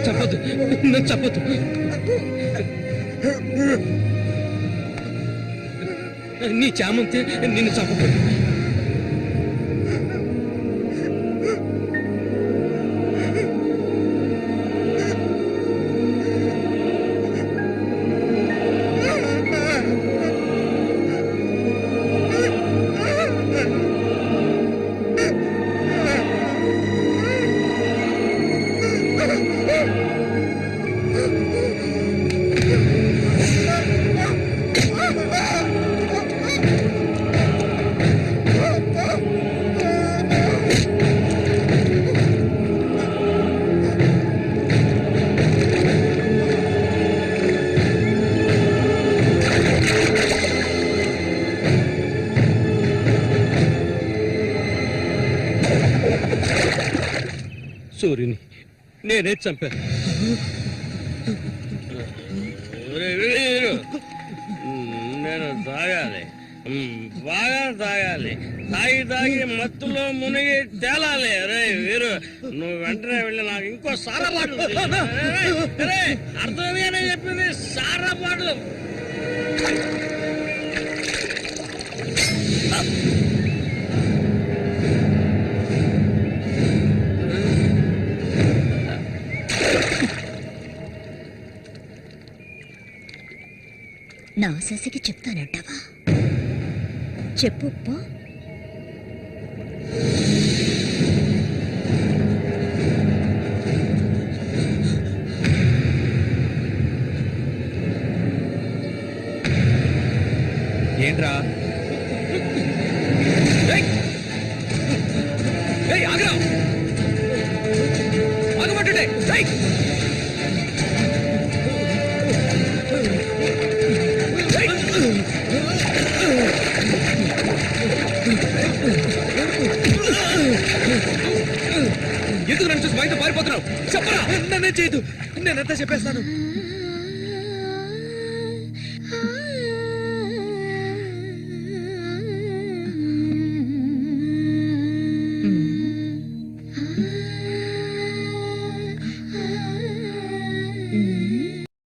చెప్పదు, నేను చెప్పదు. నీ చామంతి నిన్ను చంపకూడదు. సూర్యుని నేనే చంపాను. నేను తాగాలి, బాగా తాగాలి. తాగి మత్తులో మునిగి తేలాలి. రే వీరు, నువ్వు వెంటనే వెళ్ళి నాకు ఇంకో సారా బాటలు అర్థమేనే చెప్పింది. సారా బాటలు నా శశికి చెప్తానంటావా? చెప్పు పో. ఏంట్రా ఆగరా ఆగమంటుండే ఎందుకు నన్ను చూసి బయట పారిపోతున్నావు? చెప్పరా. నన్నే చేయదు, నేనంతా చెప్పేస్తాను.